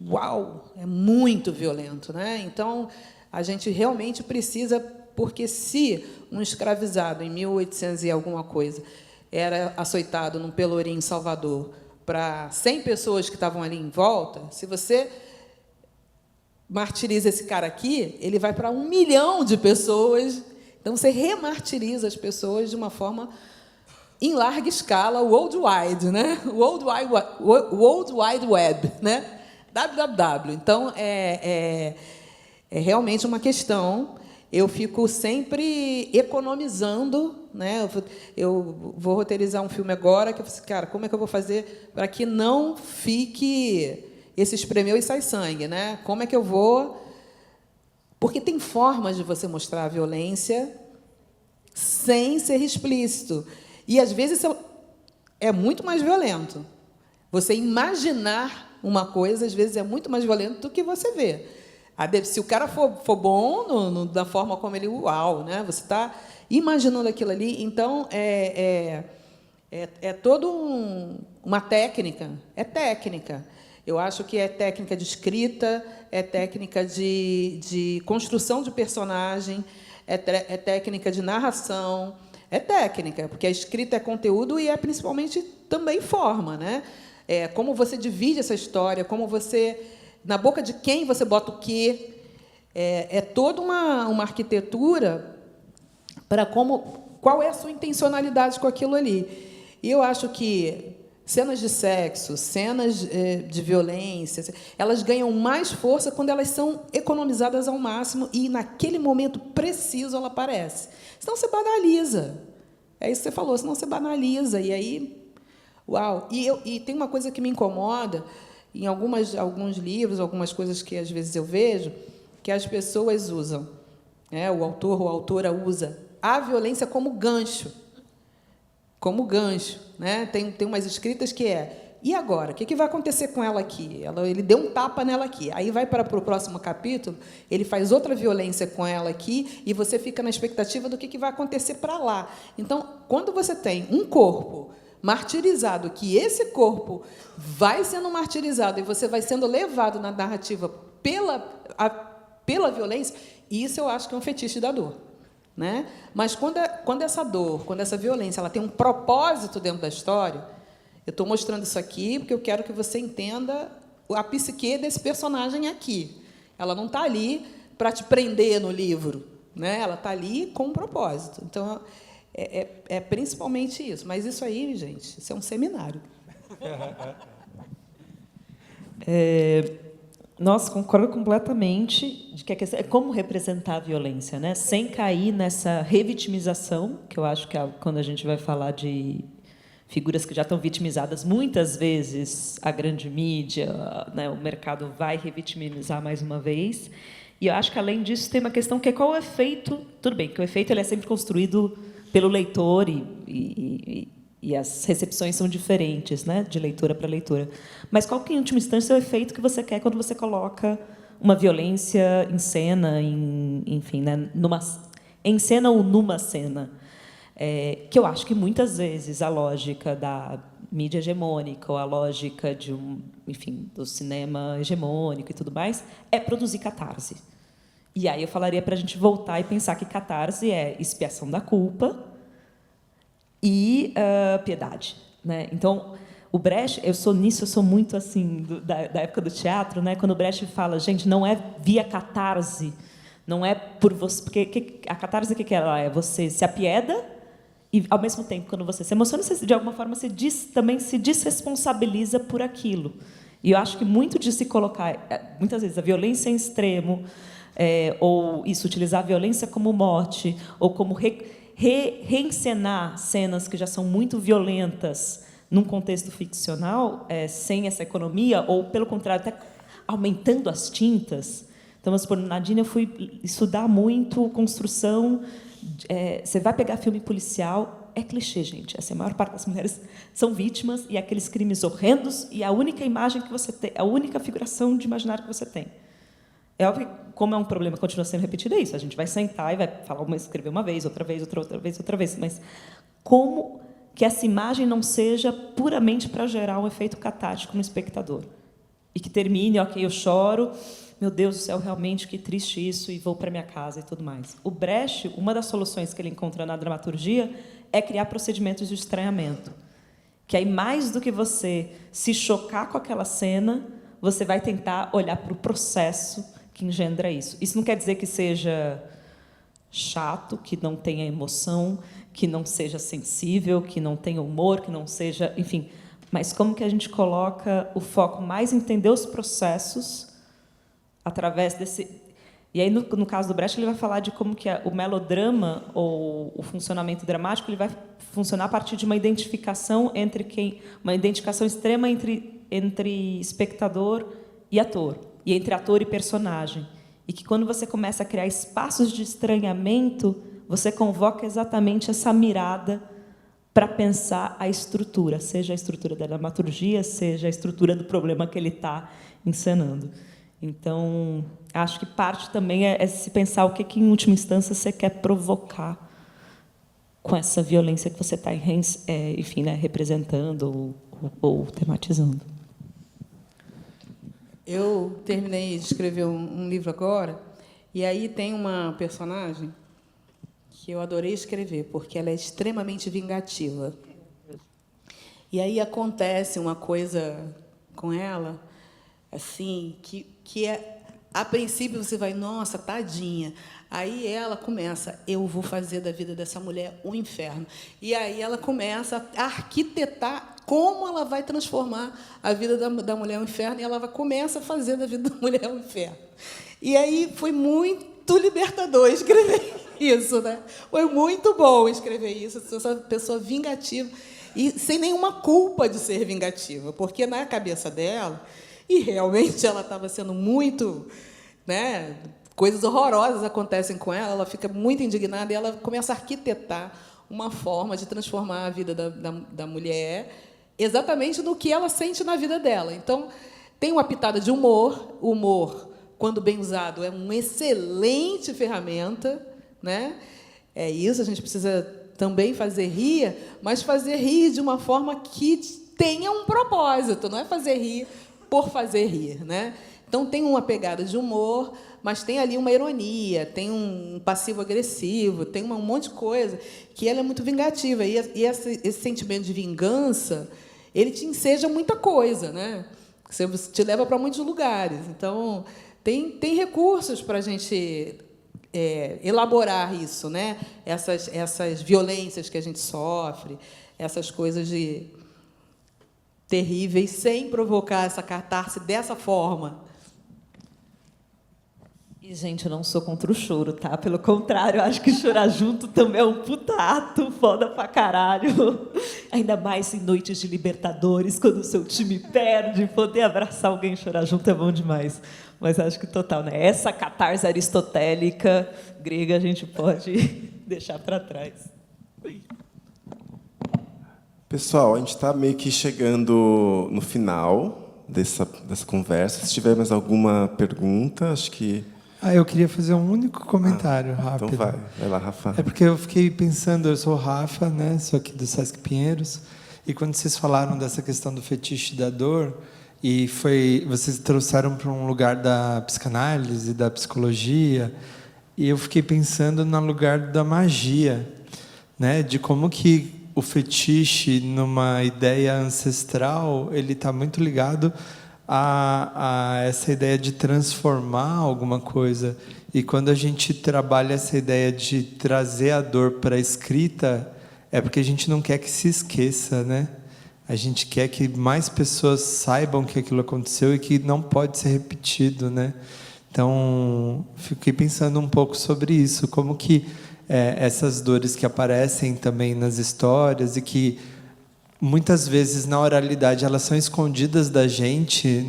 uau, é muito violento, né? Então, a gente realmente precisa, porque se um escravizado em 1800 e alguma coisa era açoitado num pelourinho em Salvador para 100 pessoas que estavam ali em volta, se você martiriza esse cara aqui, ele vai para 1 milhão de pessoas. Então, você remartiriza as pessoas de uma forma em larga escala, worldwide, né? World Wide Web, né? www. Então, é realmente uma questão. Eu fico sempre economizando, né? Eu vou roteirizar um filme agora, que eu falei, cara, como é que eu vou fazer para que não fique esse espremeu e sai sangue, né? Como é que eu vou... Porque tem formas de você mostrar a violência sem ser explícito. E, às vezes, é muito mais violento. Você imaginar uma coisa, às vezes, é muito mais violento do que você vê. Se o cara for bom da forma como ele... Uau! Né? Você está imaginando aquilo ali. Então, é toda uma técnica. É técnica. Eu acho que é técnica de escrita, é técnica de construção de personagem, é técnica de narração, é técnica, porque a escrita é conteúdo e é principalmente também forma, né? Como você divide essa história, como você, na boca de quem você bota o quê, é toda uma arquitetura para qual é a sua intencionalidade com aquilo ali. E eu acho que cenas de sexo, cenas de violência, elas ganham mais força quando elas são economizadas ao máximo e, naquele momento preciso, ela aparece. Senão você banaliza. É isso que você falou, senão você banaliza. E aí, uau! E tem uma coisa que me incomoda, em alguns livros, algumas coisas que às vezes eu vejo, que as pessoas usam, né? O autor ou a autora usa a violência como gancho. Como gancho. Né? Tem umas escritas que e agora? O que vai acontecer com ela aqui? Ele deu um tapa nela aqui. Aí vai para o próximo capítulo, ele faz outra violência com ela aqui, e você fica na expectativa do que vai acontecer para lá. Então, quando você tem um corpo martirizado, que esse corpo vai sendo martirizado e você vai sendo levado na narrativa pela violência, isso eu acho que é um fetiche da dor. Né? Mas quando essa dor, quando essa violência, ela tem um propósito dentro da história, eu estou mostrando isso aqui porque eu quero que você entenda a psique desse personagem aqui. Ela não está ali para te prender no livro, né? Ela está ali com um propósito. Então, é principalmente isso. Mas isso aí, gente, isso é um seminário. Nossa, concordo completamente de que a questão é como representar a violência, né? Sem cair nessa revitimização, que eu acho que quando a gente vai falar de figuras que já estão vitimizadas, muitas vezes a grande mídia, né, o mercado vai revitimizar mais uma vez. E eu acho que, além disso, tem uma questão que é qual o efeito... Tudo bem, que o efeito ele é sempre construído pelo leitor e as recepções são diferentes, né, de leitura para leitura. Mas qual que, em última instância, é o efeito que você quer quando você coloca uma violência em cena, enfim, né, em cena ou numa cena? Que eu acho que, muitas vezes, a lógica da mídia hegemônica ou a lógica enfim, do cinema hegemônico e tudo mais é produzir catarse. E aí eu falaria para a gente voltar e pensar que catarse é expiação da culpa e piedade, né? Então, o Brecht, eu sou muito assim da época do teatro, né? Quando o Brecht fala, gente, não é via catarse, não é por você, porque a catarse que ela é, você se apieda e, ao mesmo tempo, quando você se emociona, você, de alguma forma, também se desresponsabiliza por aquilo. E eu acho que muito de se colocar, muitas vezes, a violência em extremo, ou isso, utilizar a violência como mote, ou como reencenar cenas que já são muito violentas num contexto ficcional, sem essa economia, ou, pelo contrário, até aumentando as tintas. Então, mas, por Nadine, eu fui estudar muito construção. Você vai pegar filme policial, é clichê, gente. A maior parte das mulheres são vítimas e aqueles crimes horrendos, e a única imagem que você tem, a única figuração de imaginário que você tem. É óbvio que, como é um problema que continua sendo repetido, é isso. A gente vai sentar e vai escrever uma vez, outra vez, outra vez, outra vez. Mas como que essa imagem não seja puramente para gerar um efeito catártico no espectador? E que termine, ok, eu choro, meu Deus do céu, realmente, que triste isso, e vou para minha casa e tudo mais. O Brecht, uma das soluções que ele encontra na dramaturgia é criar procedimentos de estranhamento. Que aí, mais do que você se chocar com aquela cena, você vai tentar olhar para o processo que engendra isso. Isso não quer dizer que seja chato, que não tenha emoção, que não seja sensível, que não tenha humor, que não seja... Enfim, mas como que a gente coloca o foco mais em entender os processos através desse... E aí, no caso do Brecht, ele vai falar de como que o melodrama ou o funcionamento dramático ele vai funcionar a partir de uma identificação uma identificação extrema entre espectador e ator, e entre ator e personagem. E que, quando você começa a criar espaços de estranhamento, você convoca exatamente essa mirada para pensar a estrutura, seja a estrutura da dramaturgia, seja a estrutura do problema que ele está encenando. Então, acho que parte também é se pensar o que, em última instância, você quer provocar com essa violência que você está, enfim, né, representando ou tematizando. Eu terminei de escrever um livro agora, e aí tem uma personagem que eu adorei escrever, porque ela é extremamente vingativa. E aí acontece uma coisa com ela, assim, que a princípio você vai, nossa, tadinha. Aí ela começa, eu vou fazer da vida dessa mulher um inferno. E aí ela começa a arquitetar como ela vai transformar a vida da mulher um inferno, e ela começa a fazer da vida da mulher um inferno. E aí foi muito libertador escrever isso, né? Foi muito bom escrever isso, essa pessoa vingativa, e sem nenhuma culpa de ser vingativa, porque, na cabeça dela, E realmente ela estava sendo muito, né, coisas horrorosas acontecem com ela, ela fica muito indignada e ela começa a arquitetar uma forma de transformar a vida da mulher exatamente no que ela sente na vida dela. Então, tem uma pitada de humor. O humor, quando bem usado, é uma excelente ferramenta, né? É isso, a gente precisa também fazer rir, mas fazer rir de uma forma que tenha um propósito, não é fazer rir por fazer rir, né? Então, tem uma pegada de humor, mas tem ali uma ironia, tem um passivo-agressivo, tem um monte de coisa que ela é muito vingativa. E esse sentimento de vingança, ele te enseja muita coisa, né? Você te leva para muitos lugares. Então, tem recursos para a gente elaborar isso, né? Essas violências que a gente sofre, essas coisas terríveis, sem provocar essa catarse dessa forma. E, gente, eu não sou contra o choro, tá? Pelo contrário, eu acho que chorar junto também é um puta ato, foda pra caralho. Ainda mais em noites de Libertadores, quando o seu time perde, poder abraçar alguém e chorar junto é bom demais. Mas acho que total, né? Essa catarse aristotélica grega a gente pode deixar para trás. Pessoal, a gente está meio que chegando no final dessa conversa. Se tiver mais alguma pergunta, acho que... Eu queria fazer um único comentário rápido. Então vai lá, Rafa. É porque eu fiquei pensando, eu sou o Rafa, né? Sou aqui do Sesc Pinheiros, e quando vocês falaram dessa questão do fetiche da dor, e vocês trouxeram para um lugar da psicanálise, da psicologia, e eu fiquei pensando no lugar da magia, né? De como que o fetiche, numa ideia ancestral, ele está muito ligado a essa ideia de transformar alguma coisa. E quando a gente trabalha essa ideia de trazer a dor para a escrita, é porque a gente não quer que se esqueça, né? A gente quer que mais pessoas saibam que aquilo aconteceu e que não pode ser repetido, né? Então, fiquei pensando um pouco sobre isso, como que essas dores que aparecem também nas histórias e que muitas vezes na oralidade elas são escondidas da gente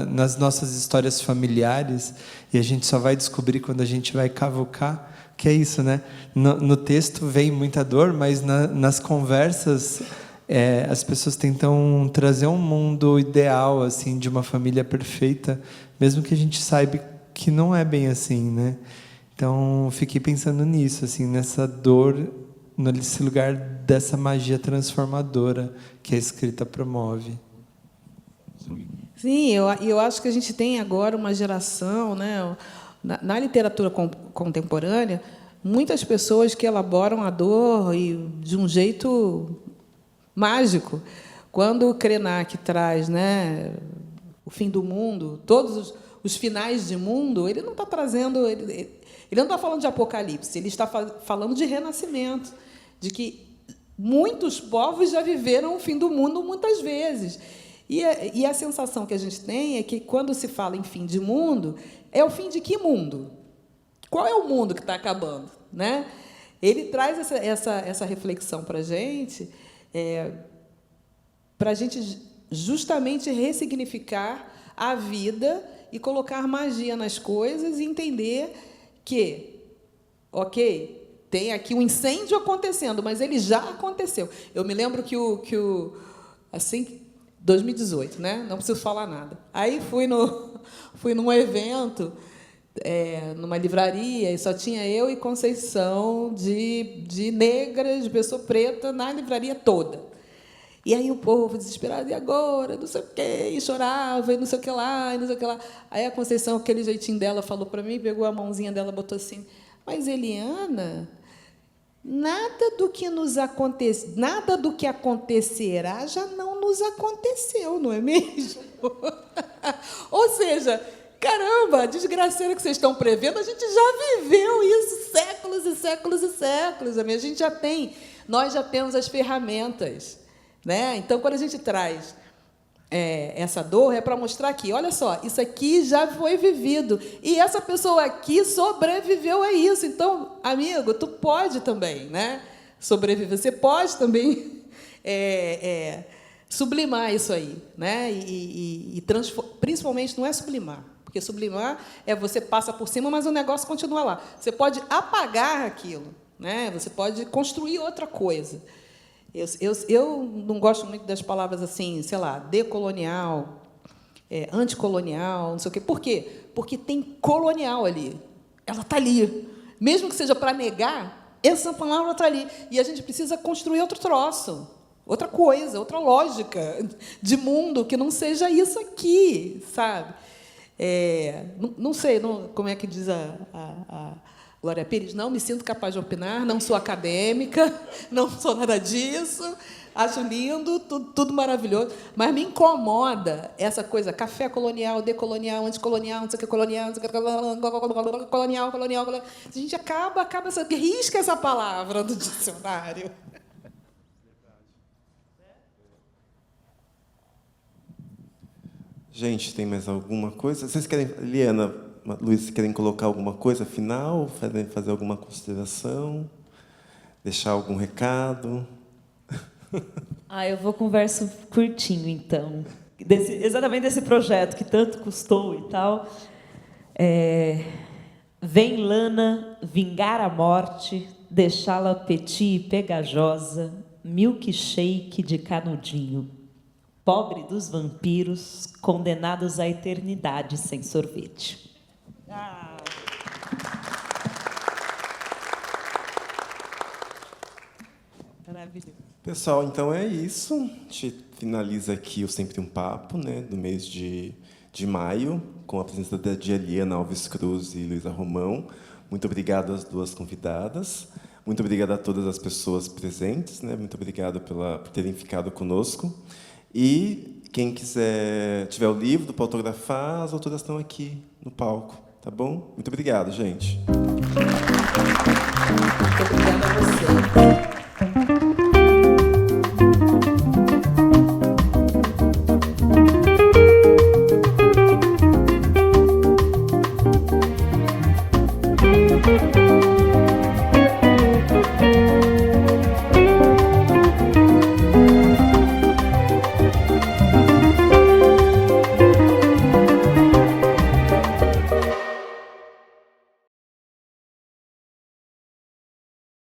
nas nossas histórias familiares, e a gente só vai descobrir quando a gente vai cavucar, que é isso, né? No texto vem muita dor, mas nas conversas as pessoas tentam trazer um mundo ideal, assim, de uma família perfeita, mesmo que a gente saiba que não é bem assim, né? Então, fiquei pensando nisso, assim, nessa dor, nesse lugar dessa magia transformadora que a escrita promove. Sim, eu acho que a gente tem agora uma geração, né, na literatura contemporânea, muitas pessoas que elaboram a dor de um jeito mágico. Quando o Krenak traz, né, o fim do mundo, todos os finais de mundo, ele não está trazendo... Ele não está falando de apocalipse, ele está falando de renascimento, de que muitos povos já viveram o fim do mundo muitas vezes. E a sensação que a gente tem é que, quando se fala em fim de mundo, é o fim de que mundo? Qual é o mundo que está acabando, né? Ele traz essa reflexão para a gente justamente ressignificar a vida e colocar magia nas coisas e entender que, ok, tem aqui um incêndio acontecendo, mas ele já aconteceu. Eu me lembro que assim, 2018, né? Não preciso falar nada. Aí fui num evento, numa livraria, e só tinha eu e Conceição de negras, de pessoa preta, na livraria toda. E aí o povo desesperado, e agora? Não sei o quê, e chorava, e não sei o que lá, e não sei o que lá. Aí a Conceição, aquele jeitinho dela, falou para mim, pegou a mãozinha dela, botou assim: mas, Eliana, nada do que acontecerá já não nos aconteceu, não é mesmo? Ou seja, caramba, a desgraceira que vocês estão prevendo, a gente já viveu isso séculos e séculos e séculos. Nós já temos as ferramentas, né? Então, quando a gente traz essa dor, é para mostrar que, olha só, isso aqui já foi vivido, e essa pessoa aqui sobreviveu a isso. Então, amigo, tu pode também, né, sobreviver. Você pode também sublimar isso aí, né? Principalmente não é sublimar, porque sublimar é você passa por cima, mas o negócio continua lá. Você pode apagar aquilo, né? Você pode construir outra coisa. Eu não gosto muito das palavras assim, sei lá, decolonial, anticolonial, não sei o quê. Por quê? Porque tem colonial ali. Ela está ali. Mesmo que seja para negar, essa palavra está ali. E a gente precisa construir outro troço, outra coisa, outra lógica de mundo que não seja isso aqui, sabe? Não sei como é que diz a Glória Pires, não me sinto capaz de opinar, não sou acadêmica, não sou nada disso, acho lindo, tudo maravilhoso, mas me incomoda essa coisa, café colonial, decolonial, anticolonial, não sei o que, colonial, não sei o que, colonial. A gente acaba risca essa palavra do dicionário. Gente, tem mais alguma coisa? Vocês querem, Liana, Luiz, querem colocar alguma coisa final? Fazer alguma consideração? Deixar algum recado? Eu vou com um verso curtinho, então. Exatamente desse projeto que tanto custou e tal. Vem lana vingar a morte, deixá-la petit e pegajosa, milkshake de canudinho. Pobre dos vampiros, condenados à eternidade sem sorvete. Maravilhoso. Pessoal, então é isso. A gente finaliza aqui o Sempre um Papo, né, do mês de maio, com a presença da Eliana Alves Cruz e Luísa Romão. Muito obrigado às duas convidadas. Muito obrigado a todas as pessoas presentes, né? Muito obrigado por terem ficado conosco. E quem tiver o livro para autografar, as autoras estão aqui no palco, tá bom? Muito obrigado, gente. Muito obrigada a você.